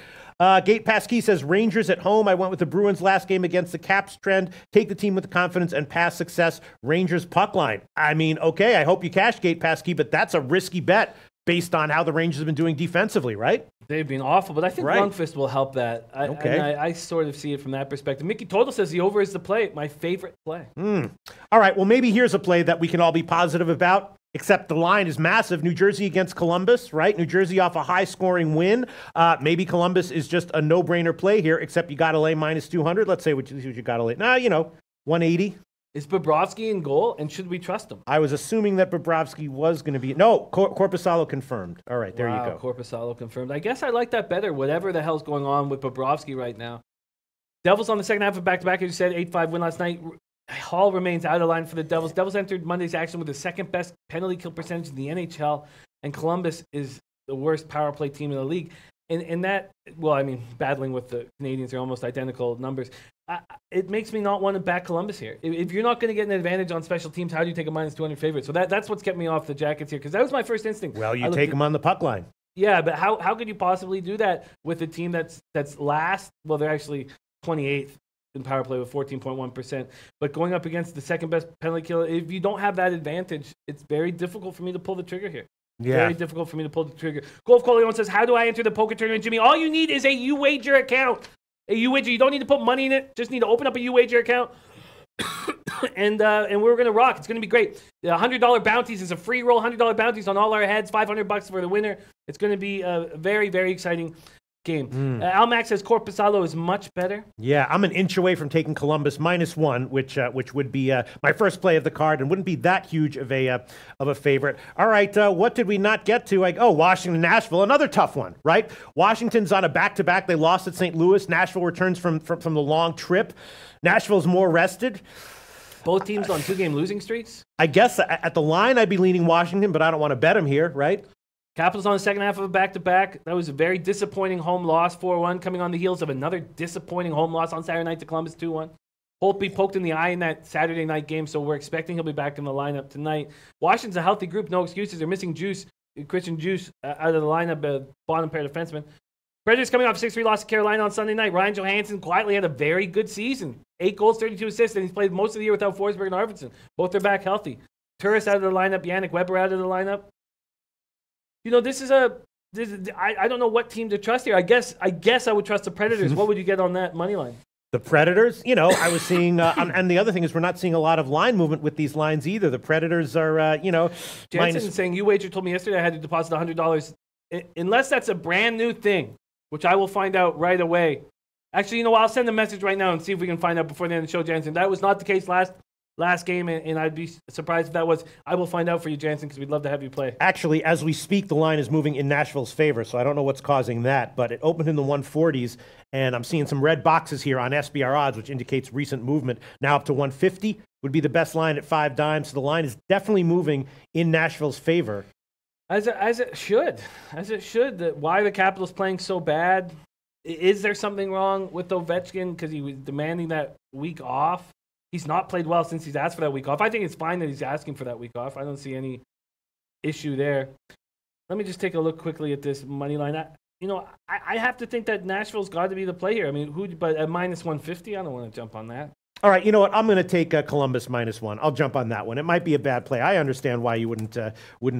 Gabe Pasquis says, Rangers at home. I went with the Bruins last game against the Caps trend. Take the team with the confidence and past success. Rangers puck line. I mean, okay, I hope you cash Gabe Pasquis, but that's a risky bet based on how the Rangers have been doing defensively, right? They've been awful, but I think Lundqvist will help that. I sort of see it from that perspective. Mickey Total says the over is the play. My favorite play. All right, well, maybe here's a play that we can all be positive about. Except the line is massive. New Jersey against Columbus, right? New Jersey off a high-scoring win. Maybe Columbus is just a no-brainer play here, except you got to lay -200. Let's say what you got to lay. 180. Is Bobrovsky in goal, and should we trust him? I was assuming that Bobrovsky was going to be. No, Korpisalo confirmed. All right, there you go. Korpisalo confirmed. I guess I like that better, whatever the hell's going on with Bobrovsky right now. Devils on the second half of back-to-back, as you said, 8-5 win last night. Hall remains out of line for the Devils. Devils entered Monday's action with the second-best penalty kill percentage in the NHL, and Columbus is the worst power play team in the league. And that, battling with the Canadians, they're almost identical numbers. It makes me not want to back Columbus here. If you're not going to get an advantage on special teams, how do you take a -200 favorite? So that's what's kept me off the Jackets here, because that was my first instinct. Well, you take them on the puck line. Yeah, but how could you possibly do that with a team that's last? Well, they're actually 28th. In power play with 14.1%. But going up against the second best penalty killer, if you don't have that advantage, it's very difficult for me to pull the trigger here. Yeah. Very difficult for me to pull the trigger. Golf Corleone says, how do I enter the poker tournament, Jimmy? All you need is a UWager account. A UWager. You don't need to put money in it. Just need to open up a UWager account. and we're going to rock. It's going to be great. The $100 bounties is a free roll. $100 bounties on all our heads. $500 for the winner. It's going to be a very, very exciting game. Almac says Korpisalo is much better. Yeah, I'm an inch away from taking Columbus -1, which would be my first play of the card and wouldn't be that huge of a favorite. All right, what did we not get to? Washington, Nashville, another tough one, right? Washington's on a back-to-back. They lost at St. Louis. Nashville returns from the long trip. Nashville's more rested. Both teams on 2-game losing streaks. I guess at the line I'd be leaning Washington, but I don't want to bet them here, right? Capitals on the second half of a back-to-back. That was a very disappointing home loss, 4-1, coming on the heels of another disappointing home loss on Saturday night to Columbus, 2-1. Holtby poked in the eye in that Saturday night game, so we're expecting he'll be back in the lineup tonight. Washington's a healthy group, no excuses. They're missing Christian Juice out of the lineup, bottom pair defenseman. Predators coming off a 6-3 loss to Carolina on Sunday night. Ryan Johansson quietly had a very good season. 8 goals, 32 assists, and he's played most of the year without Forsberg and Arvidsson. Both are back healthy. Turris out of the lineup, Yannick Weber out of the lineup. I don't know what team to trust here. I guess I would trust the Predators. What would you get on that money line? The Predators, I was seeing, and the other thing is we're not seeing a lot of line movement with these lines either. The Predators are, Jensen saying, you wagered told me yesterday I had to deposit $100. Unless that's a brand new thing, which I will find out right away. Actually, you know what? I'll send a message right now and see if we can find out before the end of the show, Jensen. That was not the case last game, and I'd be surprised if that was. I will find out for you, Jansen, because we'd love to have you play. Actually, as we speak, the line is moving in Nashville's favor, so I don't know what's causing that, but it opened in the 140s, and I'm seeing some red boxes here on SBR odds, which indicates recent movement. Now up to 150 would be the best line at 5 dimes, so the line is definitely moving in Nashville's favor. As it should. Why the Capitals playing so bad? Is there something wrong with Ovechkin because he was demanding that week off? He's not played well since he's asked for that week off. I think it's fine that he's asking for that week off. I don't see any issue there. Let me just take a look quickly at this money line. I have to think that Nashville's got to be the play here. I mean, but at minus 150, I don't want to jump on that. All right, you know what? I'm going to take Columbus -1. I'll jump on that one. It might be a bad play. I understand why you wouldn't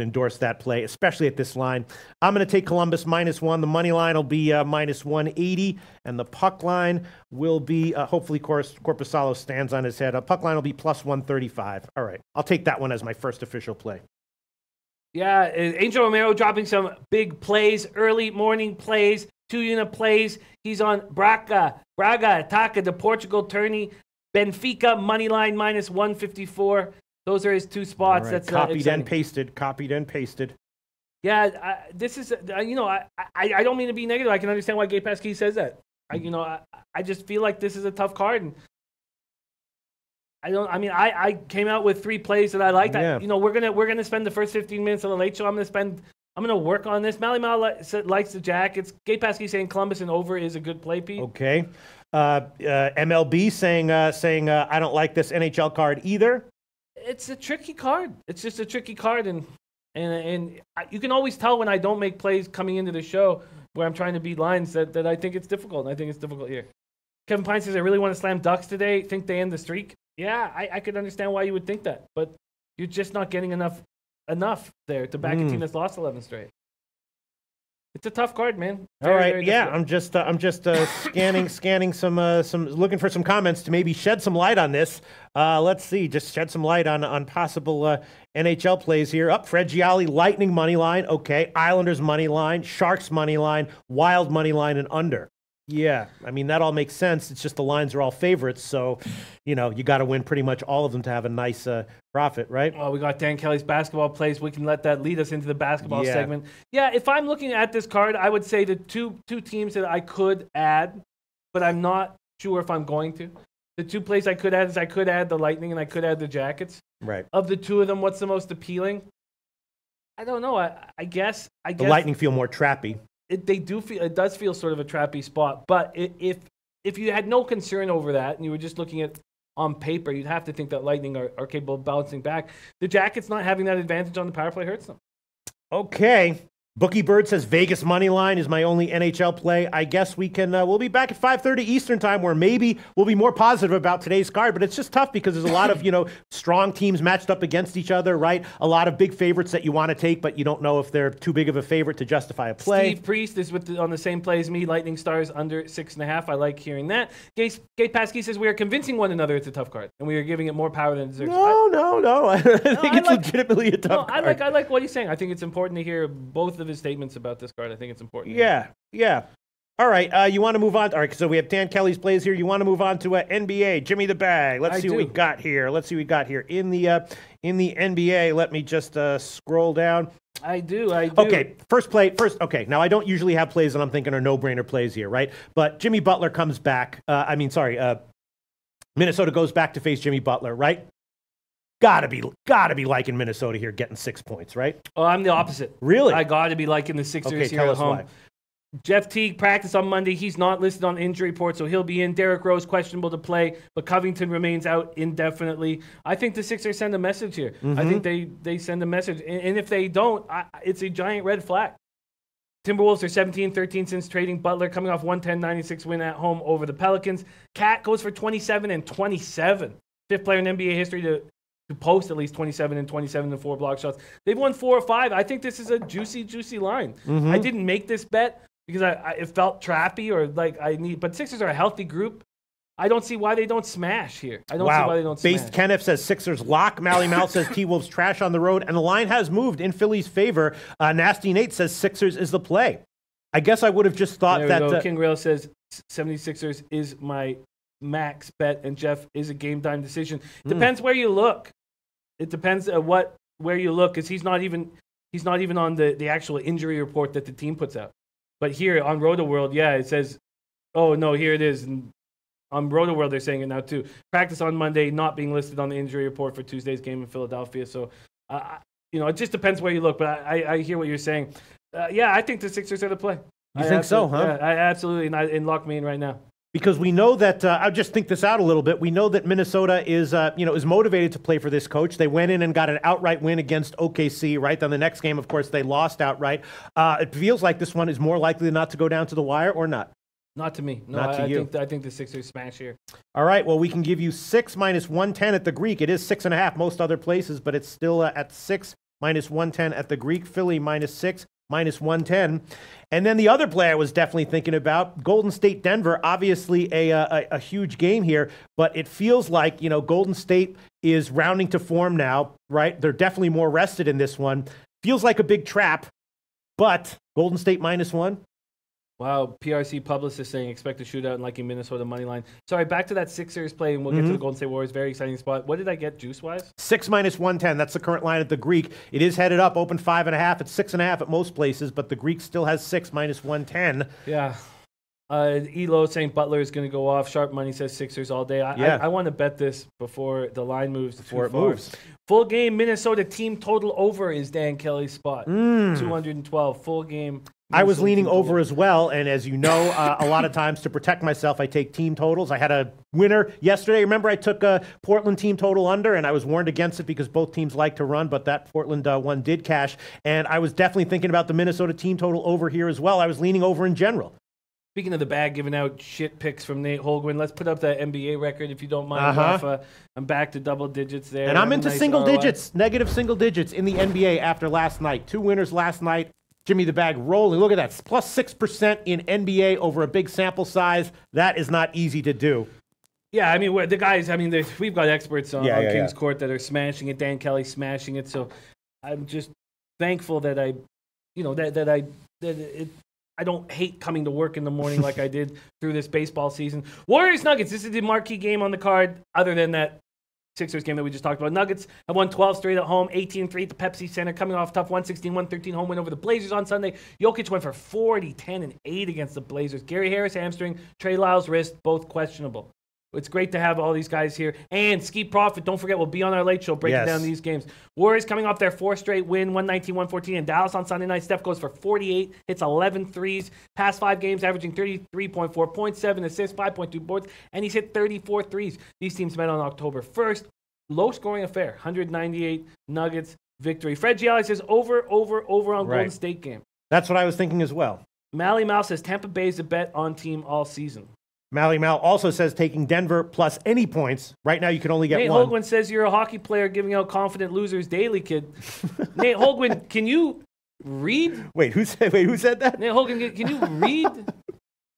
endorse that play, especially at this line. I'm going to take Columbus -1. The money line will be minus 180, and the puck line will be, hopefully Korpisalo stands on his head. Puck line will be plus 135. All right, I'll take that one as my first official play. Yeah, Angel Romero dropping some big plays, early morning plays, 2-unit plays. He's on Braga, Ataka, the Portugal tourney. Benfica money line minus 154. Those are his 2 spots. Right. That's copied and pasted. Yeah, this is I don't mean to be negative. I can understand why Gabe Pasquis says that. I just feel like this is a tough card. And I came out with 3 plays that I liked. Yeah. We're gonna spend the first 15 minutes of the late show. I'm gonna work on this. Mally Mal likes the Jackets. Gabe Pasquis saying Columbus and over is a good play, Pete. Okay. MLB saying I don't like this NHL card either. It's a tricky card. It's just a tricky card, and you can always tell when I don't make plays coming into the show where I'm trying to beat lines that I think it's difficult. And I think it's difficult here. Kevin Pine says I really want to slam Ducks today. Think they end the streak. Yeah, I could understand why you would think that, but you're just not getting enough there to back a team that's lost 11 straight. It's a tough card, man. All right, yeah, I'm just scanning some looking for some comments to maybe shed some light on this. Let's see, just shed some light on possible NHL plays here. Fred Gialli, Lightning money line. Okay, Islanders money line, Sharks money line, Wild money line, and under. Yeah, I mean, that all makes sense. It's just the lines are all favorites, so, you got to win pretty much all of them to have a nice profit, right? Well, we got Dan Kelly's basketball plays. We can let that lead us into the basketball segment. Yeah, if I'm looking at this card, I would say the two teams that I could add, but I'm not sure if I'm going to. The 2 plays I could add is I could add the Lightning and I could add the Jackets. Right. Of the 2 of them, what's the most appealing? I don't know. I guess the Lightning feel more trappy. It does feel sort of a trappy spot, but if you had no concern over that and you were just looking at on paper, you'd have to think that Lightning are capable of bouncing back. The Jackets not having that advantage on the power play hurts them. Okay. Bookie Bird says Vegas money line is my only NHL play. I guess we'll be back at 5:30 Eastern time where maybe we'll be more positive about today's card, but it's just tough because there's a lot of, strong teams matched up against each other, right? A lot of big favorites that you want to take, but you don't know if they're too big of a favorite to justify a play. Steve Priest is on the same play as me. Lightning Stars under 6.5. I like hearing that. Gabe Pasquis says we are convincing one another it's a tough card, and we are giving it more power than it deserves. No. I think it's legitimately a tough card. I like what he's saying. I think it's important to hear both of his statements about this card. I think it's important. Yeah. All right, you want to move on? All right, so we have Dan Kelly's plays here. You want to move on to NBA? Jimmy the Bag. Let's see what we got here. In the NBA. Let me just scroll down. I do. Okay, first. Okay, now I don't usually have plays that I'm thinking are no-brainer plays here, right? But Jimmy Butler comes back. Minnesota goes back to face Jimmy Butler, right? Gotta be liking Minnesota here, getting 6 points, right? Oh, I'm the opposite. Really? I gotta be liking the Sixers here at home. Why. Jeff Teague practiced on Monday. He's not listed on the injury report, so he'll be in. Derrick Rose questionable to play, but Covington remains out indefinitely. I think the Sixers send a message here. I think they send a message. And if they don't, it's a giant red flag. Timberwolves are 17-13 since trading Butler, coming off 110-96 win at home over the Pelicans. Cat goes for 27 and 27. Fifth player in NBA history to post at least 27 and 27 and 4 block shots. They've won 4 or 5. I think this is a juicy line. I didn't make this bet because it felt trappy but Sixers are a healthy group. I don't see why they don't smash here. I don't see why they don't smash. Based Kenneth says Sixers lock. Mally Mal says T-Wolves trash on the road. And the line has moved in Philly's favor. Nasty Nate says Sixers is the play. I guess I would have just thought that... King Rail says 76ers is my max bet, and Jeff is a game time decision. Depends where you look. It depends where you look, because he's not even on the actual injury report that the team puts out. But here on RotoWorld, it says, oh no, here it is. And on RotoWorld, they're saying it now too. Practice on Monday, not being listed on the injury report for Tuesday's game in Philadelphia. So, it just depends where you look. But I hear what you're saying. I think the Sixers are the play. You think so, huh? Yeah, I absolutely. And lock me in right now. Because we know that, I'll just think this out a little bit. We know that Minnesota is motivated to play for this coach. They went in and got an outright win against OKC, right? Then the next game, of course, they lost outright. It feels like this one is more likely not to go down to the wire, or not? Not to me. No, not to you. I think the Sixers smash here. All right, well, we can give you 6 minus 110 at the Greek. It is 6.5 most other places, but it's still at 6 minus 110 at the Greek. Philly minus 6. Minus 110. And then the other play I was definitely thinking about, Golden State Denver, obviously a huge game here, but it feels like, Golden State is rounding to form now, right? They're definitely more rested in this one. Feels like a big trap, but Golden State minus 1. Wow, PRC publicist saying expect a shootout and liking Minnesota money line. Sorry, back to that Sixers play, and we'll get to the Golden State Warriors. Very exciting spot. What did I get juice-wise? 6 minus 110. That's the current line at the Greek. It is headed up, open 5.5. It's 6.5 at most places, but the Greek still has 6 minus 110. Yeah. Elo saying Butler is going to go off. Sharp Money says Sixers all day. I want to bet this before the line moves before it moves. Full game Minnesota team total over is Dan Kelly's spot. 212 full game. I was leaning over as well, and as you know, a lot of times to protect myself, I take team totals. I had a winner yesterday. Remember, I took a Portland team total under, and I was warned against it because both teams like to run, but that Portland one did cash. And I was definitely thinking about the Minnesota team total over here as well. I was leaning over in general. Speaking of the bag, giving out shit picks from Nate Holguin, let's put up that NBA record if you don't mind. I'm back to double digits there. And I'm into single digits, negative single digits in the NBA after last night. 2 winners last night. Jimmy the Bag rolling. Look at that. Plus 6% in NBA over a big sample size. That is not easy to do. Yeah, I mean, the guys, we've got experts on King's Court that are smashing it. Dan Kelly smashing it. So I'm just thankful that I don't hate coming to work in the morning like I did through this baseball season. Warriors Nuggets. This is the marquee game on the card, other than that Sixers game that we just talked about. Nuggets have won 12 straight at home, 18-3 at the Pepsi Center, coming off tough 116-113 home win over the Blazers on Sunday. Jokic went for 40, 10, and 8 against the Blazers. Gary Harris hamstring, Trey Lyles wrist, both questionable. It's great to have all these guys here. And Ski Profit, don't forget, will be on our late show breaking down these games. Warriors coming off their 4th straight win, 119-114 in Dallas on Sunday night. Steph goes for 48, hits 11 threes. Past 5 games, averaging 33.4 points, 7 assists, 5.2 boards, and he's hit 34 threes. These teams met on October 1st. Low-scoring affair, 198 Nuggets victory. Fred Gialli says over on Golden State game. That's what I was thinking as well. Mally Mal says Tampa Bay is a bet on team all season. Mally Mal also says taking Denver plus any points. Right now you can only get Nate 1. Nate Holguin says you're a hockey player giving out confident losers daily, kid. Nate Holguin, can you read? Wait, who said that? Nate Holguin, can you read?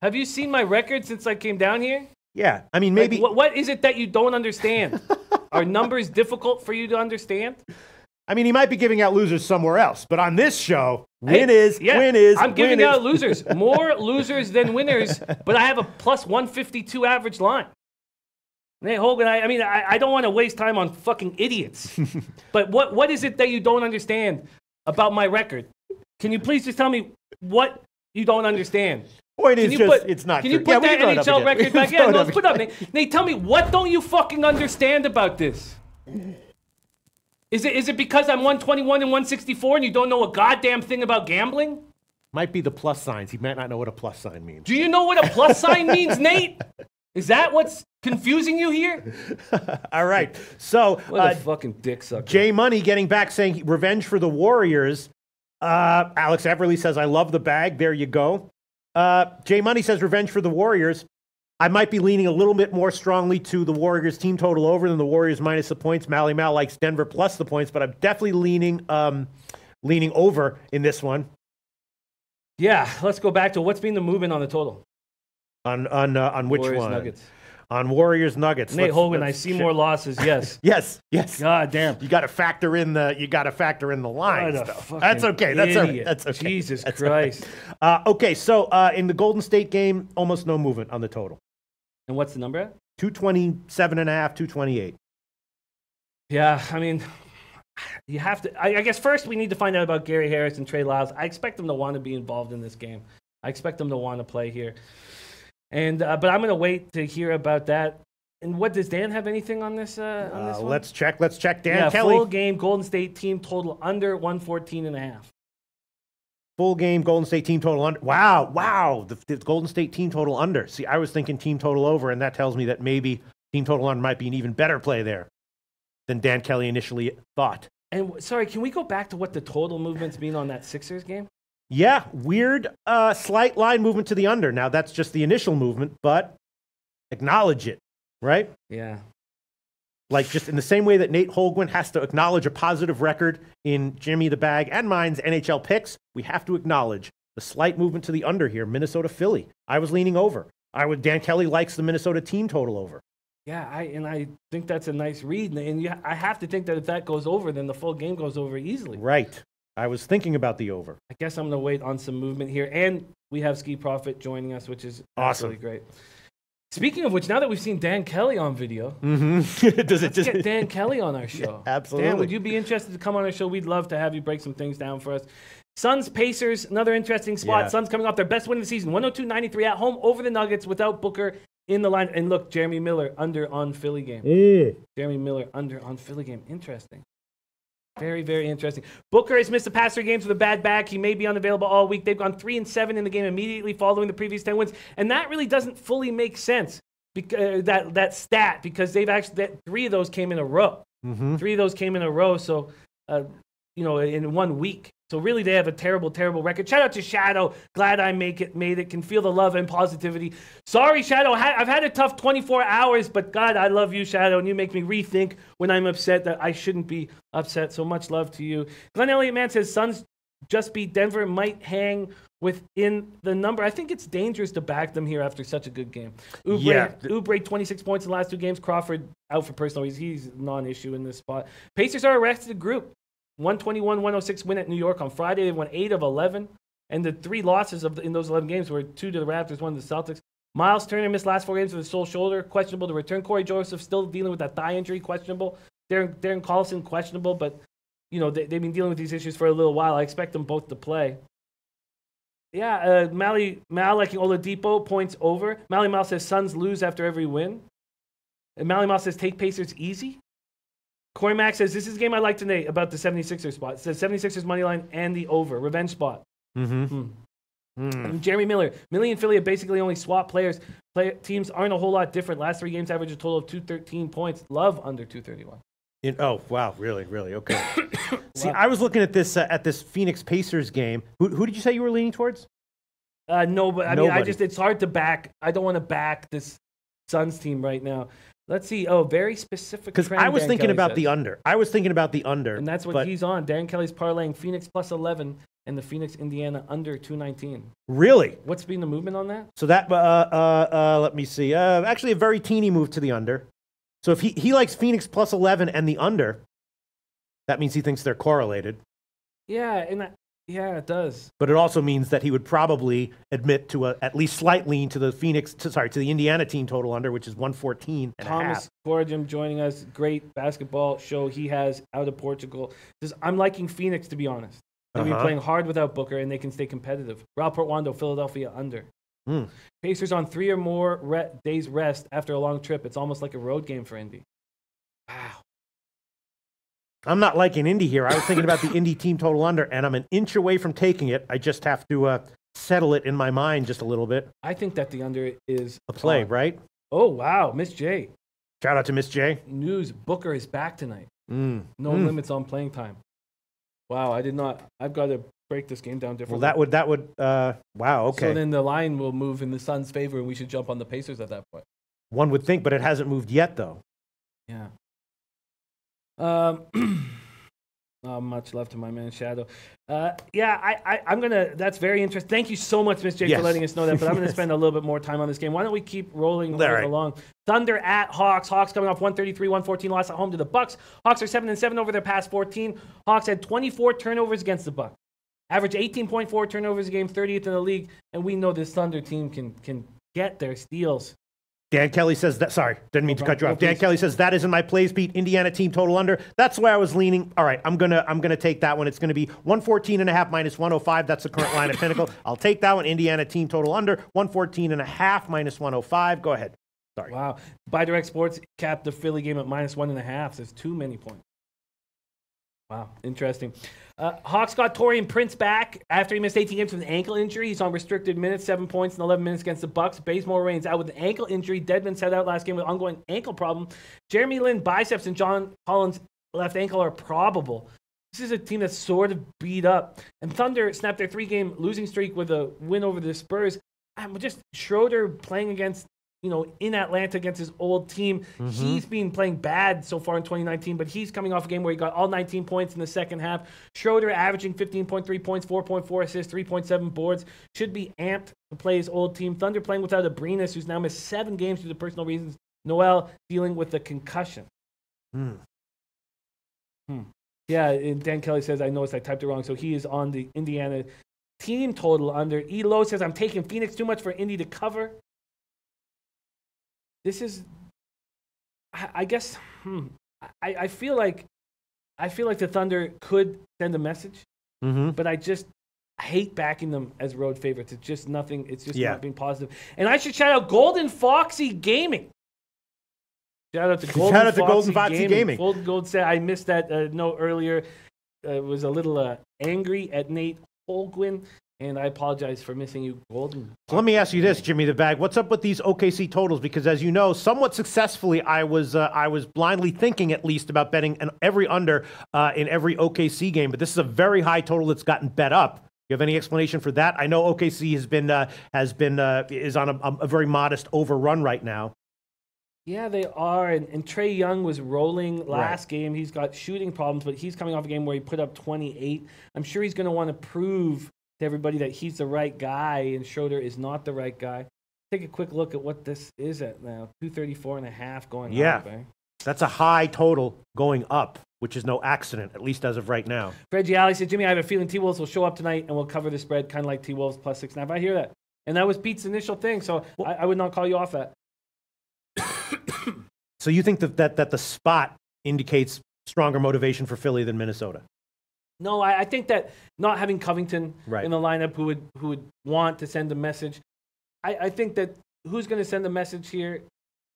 Have you seen my record since I came down here? Yeah, I mean, maybe. What is it that you don't understand? Are numbers difficult for you to understand? I mean, he might be giving out losers somewhere else, but on this show, win is. I'm giving out losers. More losers than winners, but I have a plus 152 average line. Hey, Hogan, I don't want to waste time on fucking idiots. But what is it that you don't understand about my record? Can you please just tell me what you don't understand? Point is just, it's not true. Can you put that NHL record back? Yeah, no, let's put up. Nate, tell me, what don't you fucking understand about this? Is it because I'm 121 and 164 and you don't know a goddamn thing about gambling? Might be the plus signs. He might not know what a plus sign means. Do you know what a plus sign means, Nate? Is that what's confusing you here? All right. So, what a fucking dick sucker. Jay Money getting back saying revenge for the Warriors. Alex Everly says, I love the bag. There you go. Jay Money says revenge for the Warriors. I might be leaning a little bit more strongly to the Warriors team total over than the Warriors minus the points. Mally Mal likes Denver plus the points, but I'm definitely leaning over in this one. Yeah, let's go back to what's been the movement on the total. On which Warriors one? Nuggets. On Warriors Nuggets. Nate Hogan, I see more losses. Yes. yes. God damn. You got to factor in the lines. That's okay. That's okay. Jesus Christ. Okay. So in the Golden State game, almost no movement on the total. And what's the number at? 227.5, 228. Yeah, I mean, you have to. I guess first we need to find out about Gary Harris and Trey Lyles. I expect them to want to be involved in this game. I expect them to want to play here. And but I'm going to wait to hear about that. And what does Dan have anything on this? On this one? Let's check. Dan Kelly. Full game Golden State team total under 114.5. Full game Golden State team total under. Wow. The Golden State team total under. See, I was thinking team total over, and that tells me that maybe team total under might be an even better play there than Dan Kelly initially thought. And sorry, can we go back to what the total movement's been on that Sixers game? Yeah, weird slight line movement to the under. Now, that's just the initial movement, but acknowledge it, right? Yeah. Like just in the same way that Nate Holguin has to acknowledge a positive record in Jimmy the Bag and mine's NHL picks, we have to acknowledge the slight movement to the under here, Minnesota-Philly. I was leaning over. Dan Kelly likes the Minnesota team total over. Yeah, I think that's a nice read. And I have to think that if that goes over, then the full game goes over easily. Right. I was thinking about the over. I guess I'm going to wait on some movement here. And we have Ski Profit joining us, which is absolutely great. Speaking of which, now that we've seen Dan Kelly on video, let's get Dan Kelly on our show. Yeah, absolutely. Dan, would you be interested to come on our show? We'd love to have you break some things down for us. Suns, Pacers, another interesting spot. Yeah. Suns coming off their best win of the season, 102-93 at home over the Nuggets without Booker in the line. And look, Jeremy Miller under on Philly game. Jeremy Miller under on Philly game. Interesting. Very, very interesting. Booker has missed the past 3 games with a bad back. He may be unavailable all week. They've gone 3-7 in the game immediately following the previous 10 wins. And that really doesn't fully make sense, because that stat, because they've actually, 3 of those came in a row. 3 of those came in a row. So, in 1 week. So really, they have a terrible, terrible record. Shout out to Shadow. Glad I made it. Can feel the love and positivity. Sorry, Shadow. I've had a tough 24 hours, but God, I love you, Shadow, and you make me rethink when I'm upset that I shouldn't be upset. So much love to you. Glenn Elliott Man says Suns just beat Denver, might hang within the number. I think it's dangerous to back them here after such a good game. Oubre 26 points in the last 2 games. Crawford out for personal reasons. He's a non-issue in this spot. Pacers are a rested group. 121-106 win at New York on Friday. They won 8 of 11. And the 3 losses in those 11 games were 2 to the Raptors, 1 to the Celtics. Miles Turner missed last 4 games with a sole shoulder, questionable to return. Corey Joseph still dealing with that thigh injury, questionable. Darren Collison, questionable, but they've been dealing with these issues for a little while. I expect them both to play. Yeah, Mal liking Oladipo, points over. Mally Mal says Suns lose after every win. And Mally Mal says take Pacers easy. Corey Mack says, this is a game I like today about the 76ers spot. It says 76ers money line and the over. Revenge spot. Jeremy Miller. Millie and Philly have basically only swapped players. Teams aren't a whole lot different. Last 3 games average a total of 213 points. Love under 231. Oh, wow. Really? Okay. See, I was looking at this Phoenix Pacers game. Who did you say you were leaning towards? No, but I mean, it's hard to back. I don't want to back this Suns team right now. Let's see. Oh, very specific. Because I was thinking about the under. And that's what he's on. Dan Kelly's parlaying Phoenix plus 11 and the Phoenix, Indiana under 219. Really? What's been the movement on that? So that, let me see. Actually, a very teeny move to the under. So if he likes Phoenix plus 11 and the under, that means he thinks they're correlated. Yeah, yeah, it does. But it also means that he would probably admit to at least slight lean to the to the Indiana team total under, which is 114 and Thomas Corrigan joining us. Great basketball show he has out of Portugal. Says, I'm liking Phoenix, to be honest. They've been playing hard without Booker, and they can stay competitive. Rob Portwando, Philadelphia under. Pacers on 3 or more days rest after a long trip. It's almost like a road game for Indy. Wow. I'm not liking Indy here. I was thinking about the Indy team total under, and I'm an inch away from taking it. I just have to settle it in my mind just a little bit. I think that the under is a play, right? Oh, wow. Miss J. Shout out to Miss J. News, Booker is back tonight. No limits on playing time. Wow, I did not. I've got to break this game down differently. Well, that would, wow, okay. So then the line will move in the Suns' favor, and we should jump on the Pacers at that point. One would think, but it hasn't moved yet, though. Yeah. Not much left of my man's shadow. I'm going to, that's very interesting. Thank you so much, Miss J, for letting us know that, but I'm going to spend a little bit more time on this game. Why don't we keep rolling along? Thunder at Hawks. Hawks coming off 133-114 loss at home to the Bucks. Hawks are 7-7 over their past 14. Hawks had 24 turnovers against the Bucks. Average 18.4 turnovers a game, 30th in the league, and we know this Thunder team can get their steals. Dan Kelly says that. Sorry, didn't mean to cut you off. Dan Kelly says that is in my plays, Pete. Indiana team total under. That's where I was leaning. All right, I'm gonna take that one. It's gonna be 114.5 minus 105. That's the current line at Pinnacle. I'll take that one. Indiana team total under 114.5 minus 105. Go ahead. Sorry. Wow. By Direct Sports capped the Philly game at minus 1.5. There's too many points. Wow, interesting. Hawks got Taurean Prince back after he missed 18 games with an ankle injury. He's on restricted minutes, 7 points in 11 minutes against the Bucks. Bazemore Reigns out with an ankle injury. Dedmon sat out last game with ongoing ankle problem. Jeremy Lin biceps and John Collins left ankle are probable. This is a team that's sort of beat up. And Thunder snapped their 3-game losing streak with a win over the Spurs. Just Schroeder playing against, in Atlanta against his old team. He's been playing bad so far in 2019, but he's coming off a game where he got all 19 points in the second half. Schroeder averaging 15.3 points, 4.4 assists, 3.7 boards. Should be amped to play his old team. Thunder playing without Abrinas, who's now missed 7 games due to personal reasons. Noel dealing with a concussion. Yeah, and Dan Kelly says, I noticed I typed it wrong, so he is on the Indiana team total under. Elo says, I'm taking Phoenix too much for Indy to cover. This is, I guess, I feel like the Thunder could send a message, but I hate backing them as road favorites. It's just nothing. It's just not being positive. And I should shout out Golden Foxy Gaming. Shout out to Golden Foxy Gaming. Golden Gold said, I missed that note earlier. Was a little angry at Nate Holguin. And I apologize for missing you, Golden. So let me ask you this, Jimmy the Bag. What's up with these OKC totals? Because as you know, somewhat successfully, I was blindly thinking at least about betting every under in every OKC game. But this is a very high total that's gotten bet up. Do you have any explanation for that? I know OKC is on a very modest overrun right now. Yeah, they are. And Trae Young was rolling last game. He's got shooting problems, but he's coming off a game where he put up 28. I'm sure he's going to want to prove to everybody that he's the right guy and Schroeder is not the right guy. Take a quick look at what this is at now. 234.5 going up. Eh? That's a high total going up, which is no accident, at least as of right now. Reggie Alley said, Jimmy, I have a feeling T-Wolves will show up tonight and we'll cover the spread, kind of like T-Wolves plus 6.5. I hear that. And that was Pete's initial thing, so I would not call you off that. So you think that the spot indicates stronger motivation for Philly than Minnesota? No, I think that not having Covington in the lineup who would want to send a message, I think that who's going to send a message here?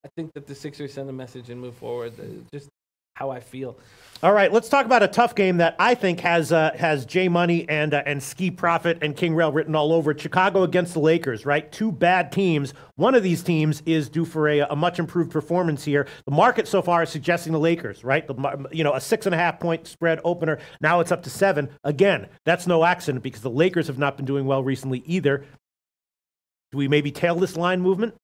I think that the Sixers send a message and move forward. Just how I feel. All right, let's talk about a tough game that I think has J Money and Ski Profit and King Rail written all over it. Chicago against the Lakers, right? 2 bad teams. One of these teams is due for a much improved performance here. The market so far is suggesting the Lakers, right? A 6.5 point spread opener. Now it's up to 7. Again, that's no accident because the Lakers have not been doing well recently either. Do we maybe tail this line movement?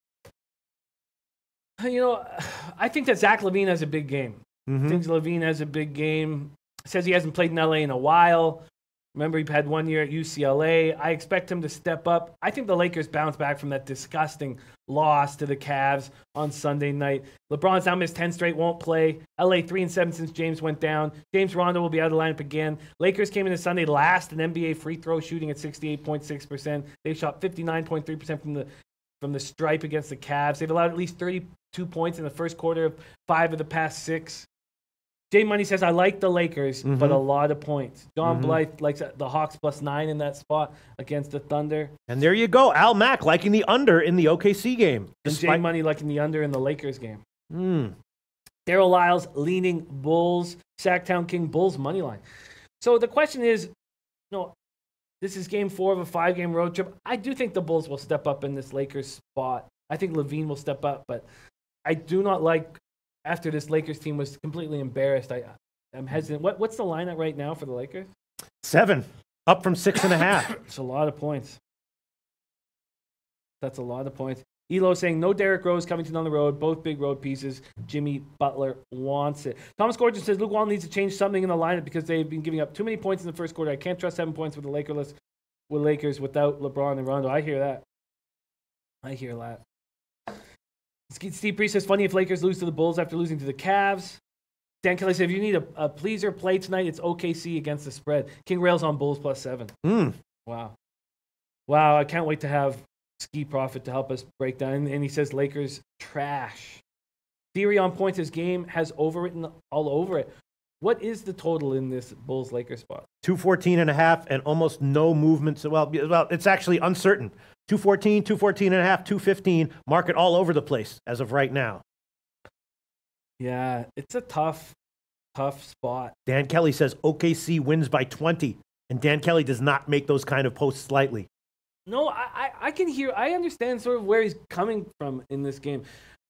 I think that Zach LaVine has a big game. Thinks LaVine has a big game. Says he hasn't played in LA in a while. Remember, he had 1 year at UCLA. I expect him to step up. I think the Lakers bounce back from that disgusting loss to the Cavs on Sunday night. LeBron's now missed 10 straight, won't play. LA 3-7 since James went down. James Rondo will be out of the lineup again. Lakers came into Sunday last in NBA free throw shooting at 68.6%. They shot 59.3% from the stripe against the Cavs. They've allowed at least 32 points in the first quarter of 5 of the past 6. J Money says, I like the Lakers, but a lot of points. John Blythe likes the Hawks plus 9 in that spot against the Thunder. And there you go. Al Mack liking the under in the OKC game. And J Money liking the under in the Lakers game. Daryl Lyles leaning Bulls. Sacktown King Bulls money line. So the question is, this is game 4 of a 5-game road trip. I do think the Bulls will step up in this Lakers spot. I think Levine will step up, but I do not like, after this Lakers team was completely embarrassed, I'm hesitant. What's the lineup right now for the Lakers? 7, up from 6.5. It's a lot of points. That's a lot of points. Elo saying, no Derrick Rose, Covington on the road, both big road pieces. Jimmy Butler wants it. Thomas Gordon says, Luke Walton needs to change something in the lineup because they've been giving up too many points in the first quarter. I can't trust 7 points with the Lakers without LeBron and Rondo. I hear that. Steve Priest says, funny if Lakers lose to the Bulls after losing to the Cavs. Dan Kelly said, if you need a pleaser play tonight, it's OKC against the spread. King Rails on Bulls +7. Wow, I can't wait to have Ski Profit to help us break down. And he says Lakers trash. Theory on points, his game has overwritten all over it. What is the total in this Bulls-Lakers spot? 214.5 and almost no movement. Well, it's actually uncertain. 214, 214.5, 215. Market all over the place as of right now. Yeah, it's a tough spot. Dan Kelly says OKC wins by 20. And Dan Kelly does not make those kind of posts lightly. No, I understand sort of where he's coming from in this game.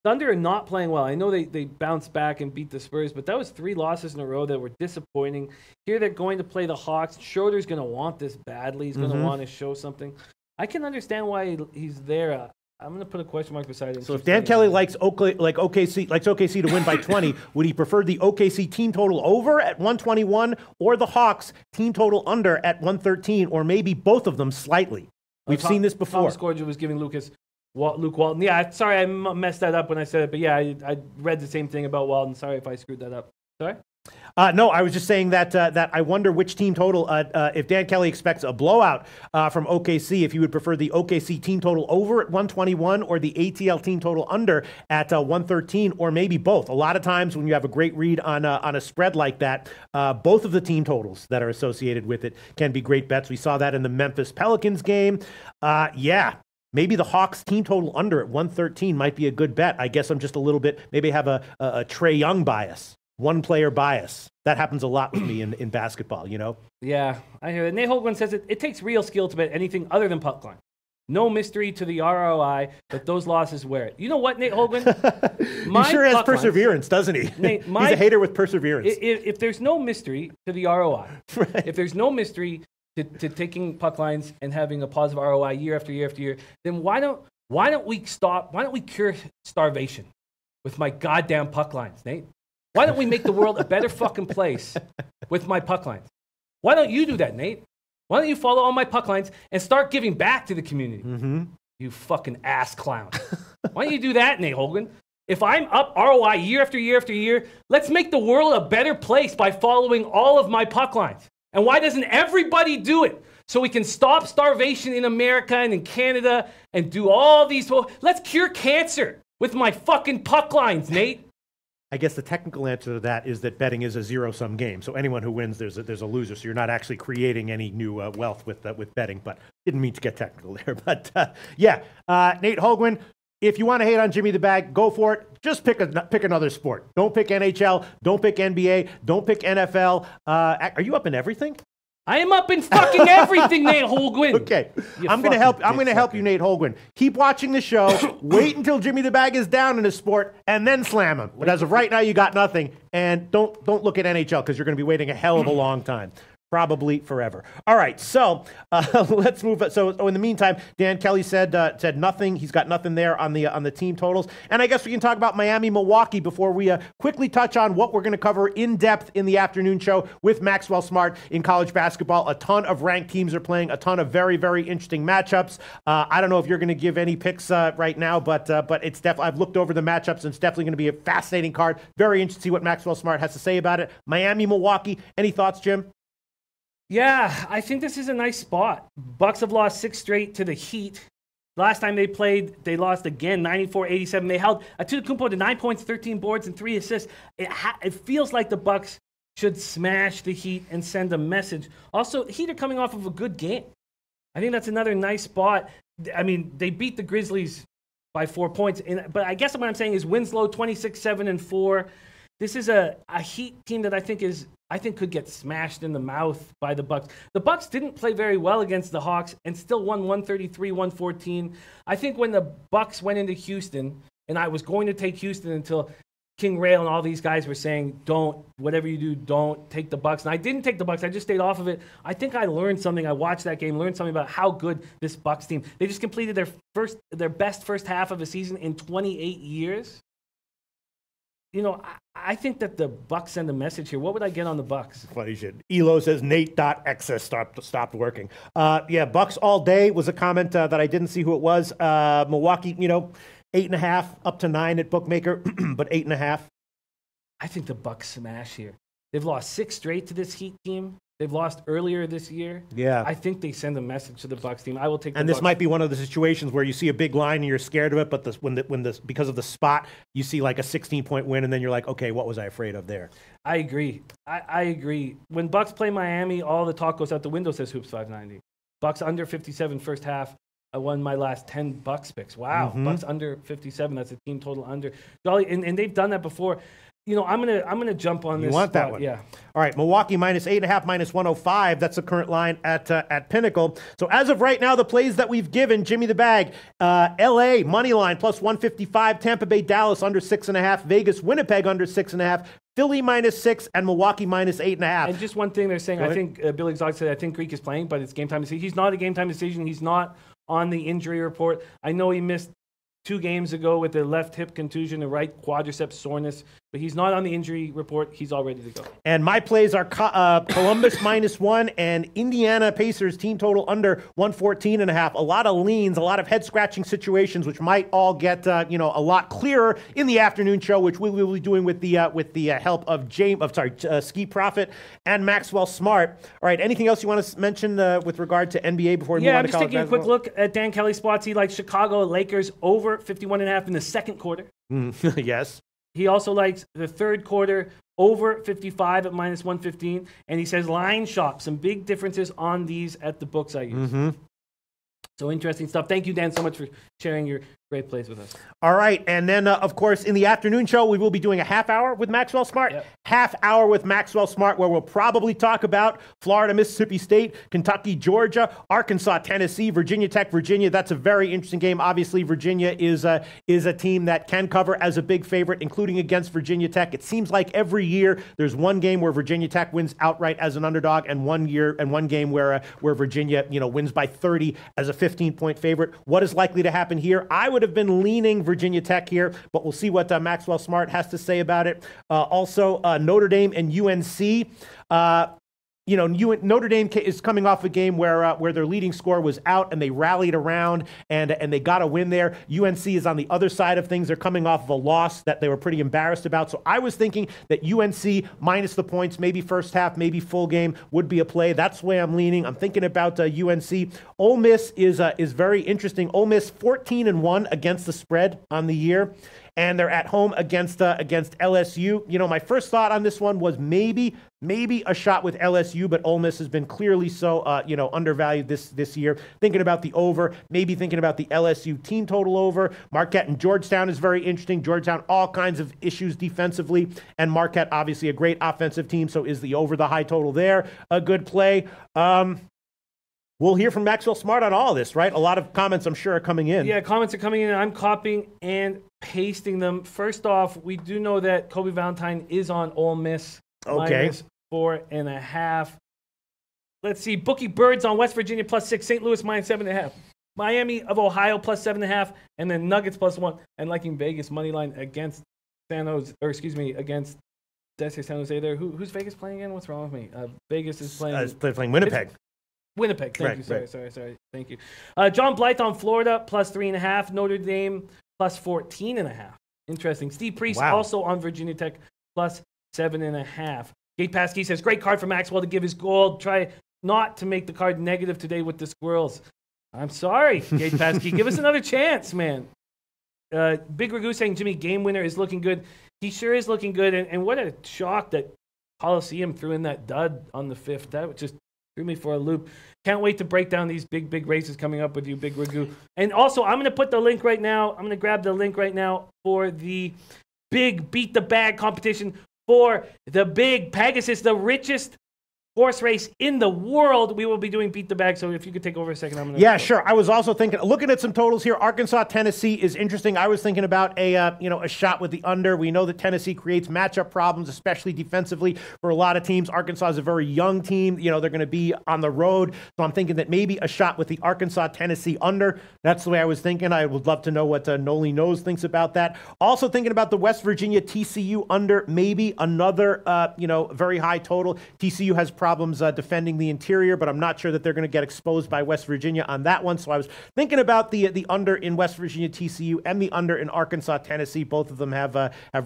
Thunder are not playing well. I know they bounced back and beat the Spurs, but that was 3 losses in a row that were disappointing. Here they're going to play the Hawks. Schroeder's going to want this badly. He's going to want to show something. I can understand why he's there. I'm going to put a question mark beside it. So if Dan Kelly likes OKC to win by 20, would he prefer the OKC team total over at 121 or the Hawks team total under at 113, or maybe both of them slightly? We've seen this before. Thomas Gordon was giving Luke Walton. Yeah, sorry, I messed that up when I said it. But yeah, I read the same thing about Walton. Sorry if I screwed that up. Sorry? No, I was just saying that I wonder which team total, if Dan Kelly expects a blowout from OKC, if you would prefer the OKC team total over at 121 or the ATL team total under at 113, or maybe both. A lot of times when you have a great read on a spread like that, both of the team totals that are associated with it can be great bets. We saw that in the Memphis Pelicans game. Maybe the Hawks team total under at 113 might be a good bet. I guess I'm just a little bit, maybe have a Trae Young bias. One player bias. That happens a lot with me in basketball, Yeah, I hear it. Nate Holgren says it takes real skill to bet anything other than puck line. No mystery to the ROI, but those losses wear it. You know what, Nate Holgren? He sure has perseverance, doesn't he? Nate, he's a hater with perseverance. If there's no mystery to the ROI, right. If there's no mystery to taking puck lines and having a positive ROI year after year after year, then why don't we cure starvation with my goddamn puck lines, Nate? Why don't we make the world a better fucking place with my puck lines? Why don't you do that, Nate? Why don't you follow all my puck lines and start giving back to the community? You fucking ass clown. Why don't you do that, Nate Holgren? If I'm up ROI year after year after year, let's make the world a better place by following all of my puck lines. And why doesn't everybody do it? So we can stop starvation in America and in Canada and do all these. Let's cure cancer with my fucking puck lines, Nate. I guess the technical answer to that is that betting is a zero-sum game. So anyone who wins, there's a loser. So you're not actually creating any new wealth with betting. But didn't mean to get technical there. But Nate Holgren, if you want to hate on Jimmy the Bag, go for it. Just pick another sport. Don't pick NHL. Don't pick NBA. Don't pick NFL. Are you up in everything? I am up in fucking everything, Nate Holgren. Okay. I'm going to help you, Nate Holgren. Keep watching the show. Wait until Jimmy the Bag is down in a sport and then slam him. But as of right now, you got nothing. And don't look at NHL because you're going to be waiting a hell of a long time. Probably forever. All right, so let's move. So in the meantime, Dan Kelly said nothing. He's got nothing there on the team totals. And I guess we can talk about Miami, Milwaukee before we quickly touch on what we're going to cover in depth in the afternoon show with Maxwell Smart in college basketball. A ton of ranked teams are playing. A ton of very, very interesting matchups. I don't know if you're going to give any picks right now, but it's definitely. I've looked over the matchups, and it's definitely going to be a fascinating card. Very interested to see what Maxwell Smart has to say about it. Miami, Milwaukee. Any thoughts, Jim? Yeah, I think this is a nice spot. Bucks have lost 6 straight to the Heat. Last time they played, they lost again, 94-87. They held Antetokounmpo to 9 points, 13 boards, and 3 assists. It feels like the Bucks should smash the Heat and send a message. Also, Heat are coming off of a good game. I think that's another nice spot. I mean, they beat the Grizzlies by 4 points. But I guess what I'm saying is Winslow, 26-7-4. This is a Heat team that I think could get smashed in the mouth by the Bucks. The Bucks didn't play very well against the Hawks and still won 133-114. I think when the Bucks went into Houston, and I was going to take Houston until King Rail and all these guys were saying, whatever you do, don't take the Bucks. And I didn't take the Bucks. I just stayed off of it. I think I learned something. I watched that game, learned something about how good this Bucks team. They just completed their best first half of a season in 28 years. You know, I think that the Bucks send a message here. What would I get on the Bucks? Funny shit. Elo says Nate.access stopped working. Yeah, Bucks all day was a comment that I didn't see who it was. Milwaukee, 8.5 up to 9 at bookmaker, but 8.5. I think the Bucks smash here. They've lost 6 straight to this Heat team. They've lost earlier this year. Yeah. I think they send a message to the Bucks team. I will take the And Bucks. this might be one of the situations where you see a big line and you're scared of it, but because of the spot, you see like a 16-point win, and then you're like, okay, what was I afraid of there? I agree. I agree. When Bucks play Miami, all the talk goes out the window, says Hoops 590. Bucks under 57 first half. I won my last 10 Bucks picks. Wow. Bucks under 57. That's a team total under. And they've done that before. I'm gonna jump on this. You want that one? Yeah. All right, Milwaukee minus 8.5, minus 105. That's the current line at Pinnacle. So as of right now, the plays that we've given, Jimmy the Bag, L.A. money line plus 155, Tampa Bay, Dallas under 6.5, Vegas, Winnipeg under 6.5, Philly minus 6, and Milwaukee minus 8.5. And just one thing they're saying, I think Billy Exotic said, I think Greek is playing, but it's game time decision. He's not a game time decision. He's not on the injury report. I know he missed 2 games ago with a left hip contusion, a right quadriceps soreness, but he's not on the injury report. He's all ready to go. And my plays are Columbus minus 1 and Indiana Pacers team total under 114.5. A lot of leans, a lot of head scratching situations, which might all get a lot clearer in the afternoon show, which we will be doing with the help of Ski Profit and Maxwell Smart. All right, anything else you want to mention with regard to NBA before we move on to college basketball? Yeah, I'm just taking a quick look at Dan Kelly's spots. He likes Chicago Lakers over 51.5 in the second quarter. Yes. He also likes the third quarter over 55 at minus 115. And he says line shop. Some big differences on these at the books I use. So interesting stuff. Thank you, Dan, so much for sharing your great plays with us. All right. And then, of course, in the afternoon show, we will be doing a half hour with Maxwell Smart. Yep. Half hour with Maxwell Smart, where we'll probably talk about Florida, Mississippi State, Kentucky, Georgia, Arkansas, Tennessee, Virginia Tech, Virginia. That's a very interesting game. Obviously, Virginia is a team that can cover as a big favorite, including against Virginia Tech. It seems like every year there's one game where Virginia Tech wins outright as an underdog, and one game where Virginia wins by 30 as a 15-point favorite. What is likely to happen here? I would have been leaning Virginia Tech here, but we'll see what Maxwell Smart has to say about it. Also, Notre Dame and UNC. Notre Dame is coming off a game where their leading scorer was out and they rallied around and they got a win there. UNC is on the other side of things. They're coming off of a loss that they were pretty embarrassed about. So I was thinking that UNC minus the points, maybe first half, maybe full game would be a play. That's the way I'm leaning. I'm thinking about UNC. Ole Miss is very interesting. Ole Miss 14-1 against the spread on the year. And they're at home against LSU. My first thought on this one was maybe a shot with LSU, but Ole Miss has been clearly so undervalued this year. Thinking about the over, maybe thinking about the LSU team total over. Marquette and Georgetown is very interesting. Georgetown, all kinds of issues defensively, and Marquette obviously a great offensive team. So is the over the high total there a good play? We'll hear from Maxwell Smart on all of this, right? A lot of comments, I'm sure, are coming in. Yeah, comments are coming in. I'm copying and pasting them. First off, we do know that Kobe Valentine is on Ole Miss. Okay. -4.5. Let's see. Bookie Birds on West Virginia +6. St. Louis -7.5. Miami of Ohio +7.5. And then Nuggets +1. And liking Vegas money line against San Jose, against, did I say San Jose there? Who's Vegas playing again? What's wrong with me? Vegas is playing. They're playing Winnipeg. Winnipeg, thank you. Sorry. Thank you. John Blythe on Florida +3.5. Notre Dame +14.5. Interesting. Steve Priest also on Virginia Tech +7.5. Gate Passkey says, great card for Maxwell to give his gold. Try not to make the card negative today with the squirrels. I'm sorry, Gate Passkey. Give us another chance, man. Big Ragu saying Jimmy game winner is looking good. He sure is looking good. And what a shock that Coliseum threw in that dud on the 5th. That just threw me for a loop. Can't wait to break down these big races coming up with you, Big Ragu. And also, I'm going to put the link right now. I'm going to grab the link right now for the big Beat the Bag competition. for the big Pegasus, the richest horse race in the world. We will be doing Beat the Bag, so if you could take over a second. I'm gonna Yeah, sure. I was also looking at some totals here. Arkansas, Tennessee is interesting. I was thinking about a shot with the under. We know that Tennessee creates matchup problems, especially defensively for a lot of teams. Arkansas is a very young team. They're going to be on the road, so I'm thinking that maybe a shot with the Arkansas, Tennessee under. That's the way I was thinking. I would love to know what Noli Knows thinks about that. Also thinking about the West Virginia TCU under, maybe another very high total. TCU has problems defending the interior, but I'm not sure that they're going to get exposed by West Virginia on that one. So I was thinking about the under in West Virginia TCU and the under in Arkansas Tennessee. Both of them have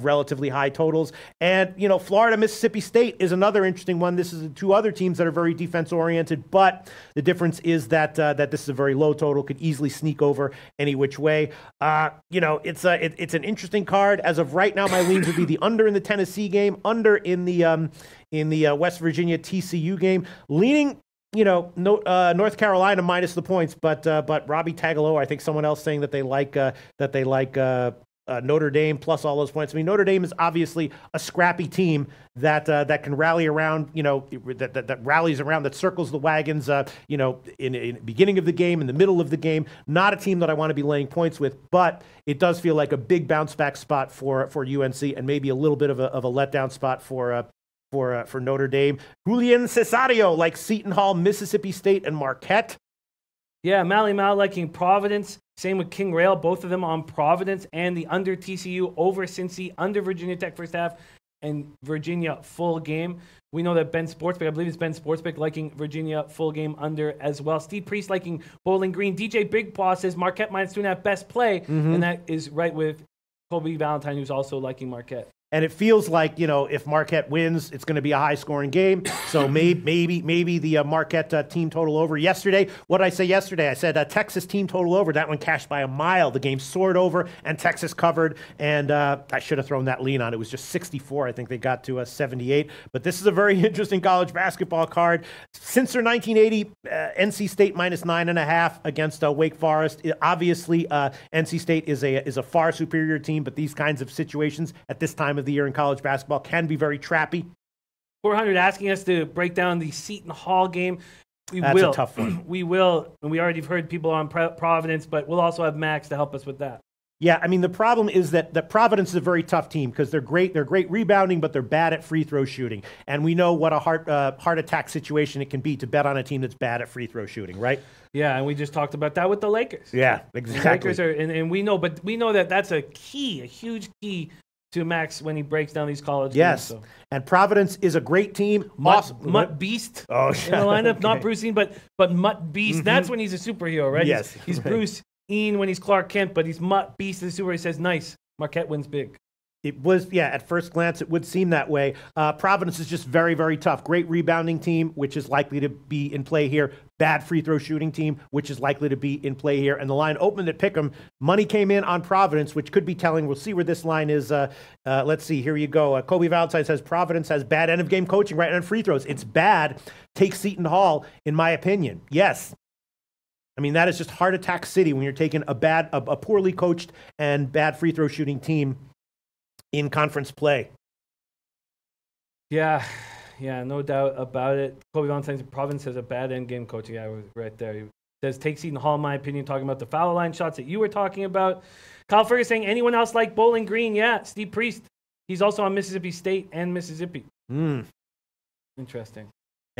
relatively high totals. And Florida Mississippi State is another interesting one. This is two other teams that are very defense oriented, but the difference is that this is a very low total, could easily sneak over any which way. It's an interesting card. As of right now, my leans would be the under in the Tennessee game, under in the West Virginia TCU game, leaning North Carolina minus the points, but Robbie Tagaloa, I think someone else saying that they like Notre Dame plus all those points. I mean, Notre Dame is obviously a scrappy team that can rally around, that rallies around, that circles the wagons, in the beginning of the game, in the middle of the game. Not a team that I want to be laying points with, but it does feel like a big bounce back spot for UNC, and maybe a little bit of a letdown spot for Notre Dame. Julian Cesario like Seton Hall, Mississippi State, and Marquette. Yeah, Mally Mal liking Providence. Same with King Rail. Both of them on Providence, and the under TCU over Cincy, under Virginia Tech first half, and Virginia full game. We know that Ben Sportsbook, I believe it's Ben Sportsbook, liking Virginia full game under as well. Steve Priest liking Bowling Green. DJ Big Boss says Marquette minus 2.5 best play, and that is right with Kobe Valentine, who's also liking Marquette. And it feels like, if Marquette wins, it's going to be a high-scoring game. So maybe the Marquette team total over. Yesterday, what did I say yesterday? I said Texas team total over. That one cashed by a mile. The game soared over, and Texas covered. And I should have thrown that lean on. It was just 64. I think they got to 78. But this is a very interesting college basketball card. Since their 1980, NC State minus 9.5 against Wake Forest. Obviously, NC State is a far superior team, but these kinds of situations at this time of the year in college basketball can be very trappy. 400 asking us to break down the Seton Hall game. That's a tough one. We will, and we already have heard people on Providence, but we'll also have Max to help us with that. Yeah, I mean, the problem is that Providence is a very tough team because they're great rebounding, but they're bad at free throw shooting. And we know what a heart attack situation it can be to bet on a team that's bad at free throw shooting, right? Yeah, and we just talked about that with the Lakers. Yeah, exactly. The Lakers are, and we know that that's a huge key to Max when he breaks down these college games. So. And Providence is a great team. Mutt Beast in the lineup, okay. Not Bruce Ian, but Mutt Beast. That's when he's a superhero, right? Yes. He's Bruce Ian when he's Clark Kent, but he's Mutt Beast, the superhero. He says, nice, Marquette wins big. It was, at first glance, it would seem that way. Providence is just very, very tough. Great rebounding team, which is likely to be in play here. Bad free throw shooting team, which is likely to be in play here. And the line opened at Pick'em. Money came in on Providence, which could be telling. We'll see where this line is. Let's see. Here you go. Kobe Valentine says Providence has bad end-of-game coaching right on free throws. It's bad. Take Seton Hall, in my opinion. Yes. I mean, that is just heart attack city when you're taking a poorly coached and bad free throw shooting team in conference play. Yeah, no doubt about it. Kobe Valentine's Providence has a bad end game coaching. Yeah, I was right there. He says, take Seton Hall, in my opinion, talking about the foul line shots that you were talking about. Kyle Fergus saying, anyone else like Bowling Green? Yeah, Steve Priest. He's also on Mississippi State and Mississippi. Interesting.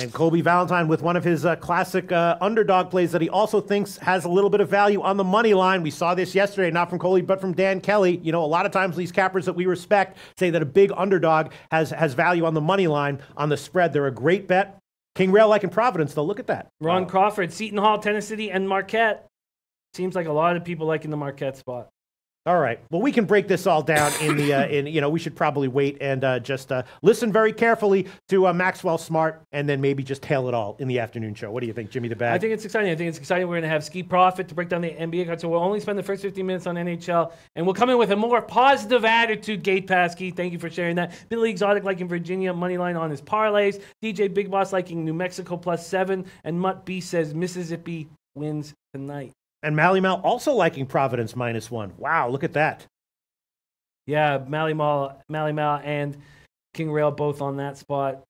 And Kobe Valentine with one of his classic underdog plays that he also thinks has a little bit of value on the money line. We saw this yesterday, not from Coley, but from Dan Kelly. A lot of times these cappers that we respect say that a big underdog has value on the money line, on the spread. They're a great bet. King Rail like in Providence, though. Look at that. Ron Crawford, Seton Hall, Tennessee, and Marquette. Seems like a lot of people liking the Marquette spot. All right. Well, we can break this all down we should probably wait and just listen very carefully to Maxwell Smart and then maybe just tail it all in the afternoon show. What do you think, Jimmy the Bag? I think it's exciting. We're going to have Ski Profit to break down the NBA card. So we'll only spend the first 15 minutes on NHL, and we'll come in with a more positive attitude. Gate Pass, Ski, thank you for sharing that. Billy Exotic liking Virginia moneyline on his parlays. DJ Big Boss liking New Mexico +7. And Mutt B says Mississippi wins tonight. And Mally Mal also liking Providence -1. Wow, look at that. Yeah, Mally Mal and King Rail both on that spot.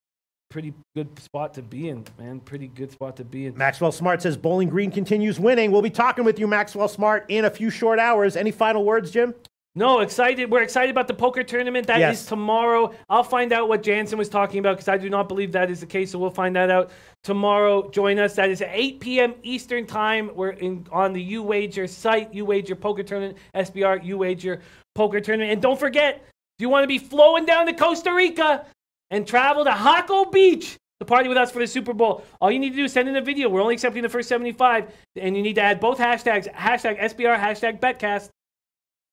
Pretty good spot to be in, man. Pretty good spot to be in. Maxwell Smart says Bowling Green continues winning. We'll be talking with you, Maxwell Smart, in a few short hours. Any final words, Jim? No, excited. We're excited about the poker tournament. That is tomorrow. I'll find out what Jansen was talking about because I do not believe that is the case. So we'll find that out tomorrow. Join us. That is at 8 p.m. Eastern Time. We're on the UWager site, UWager Poker Tournament, SBR UWager Poker Tournament. And don't forget, if you want to be flowing down to Costa Rica and travel to Jaco Beach to party with us for the Super Bowl, all you need to do is send in a video. We're only accepting the first 75. And you need to add both hashtags, hashtag SBR, hashtag BetCast.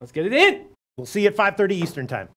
Let's get it in. We'll see you at 5:30 Eastern Time.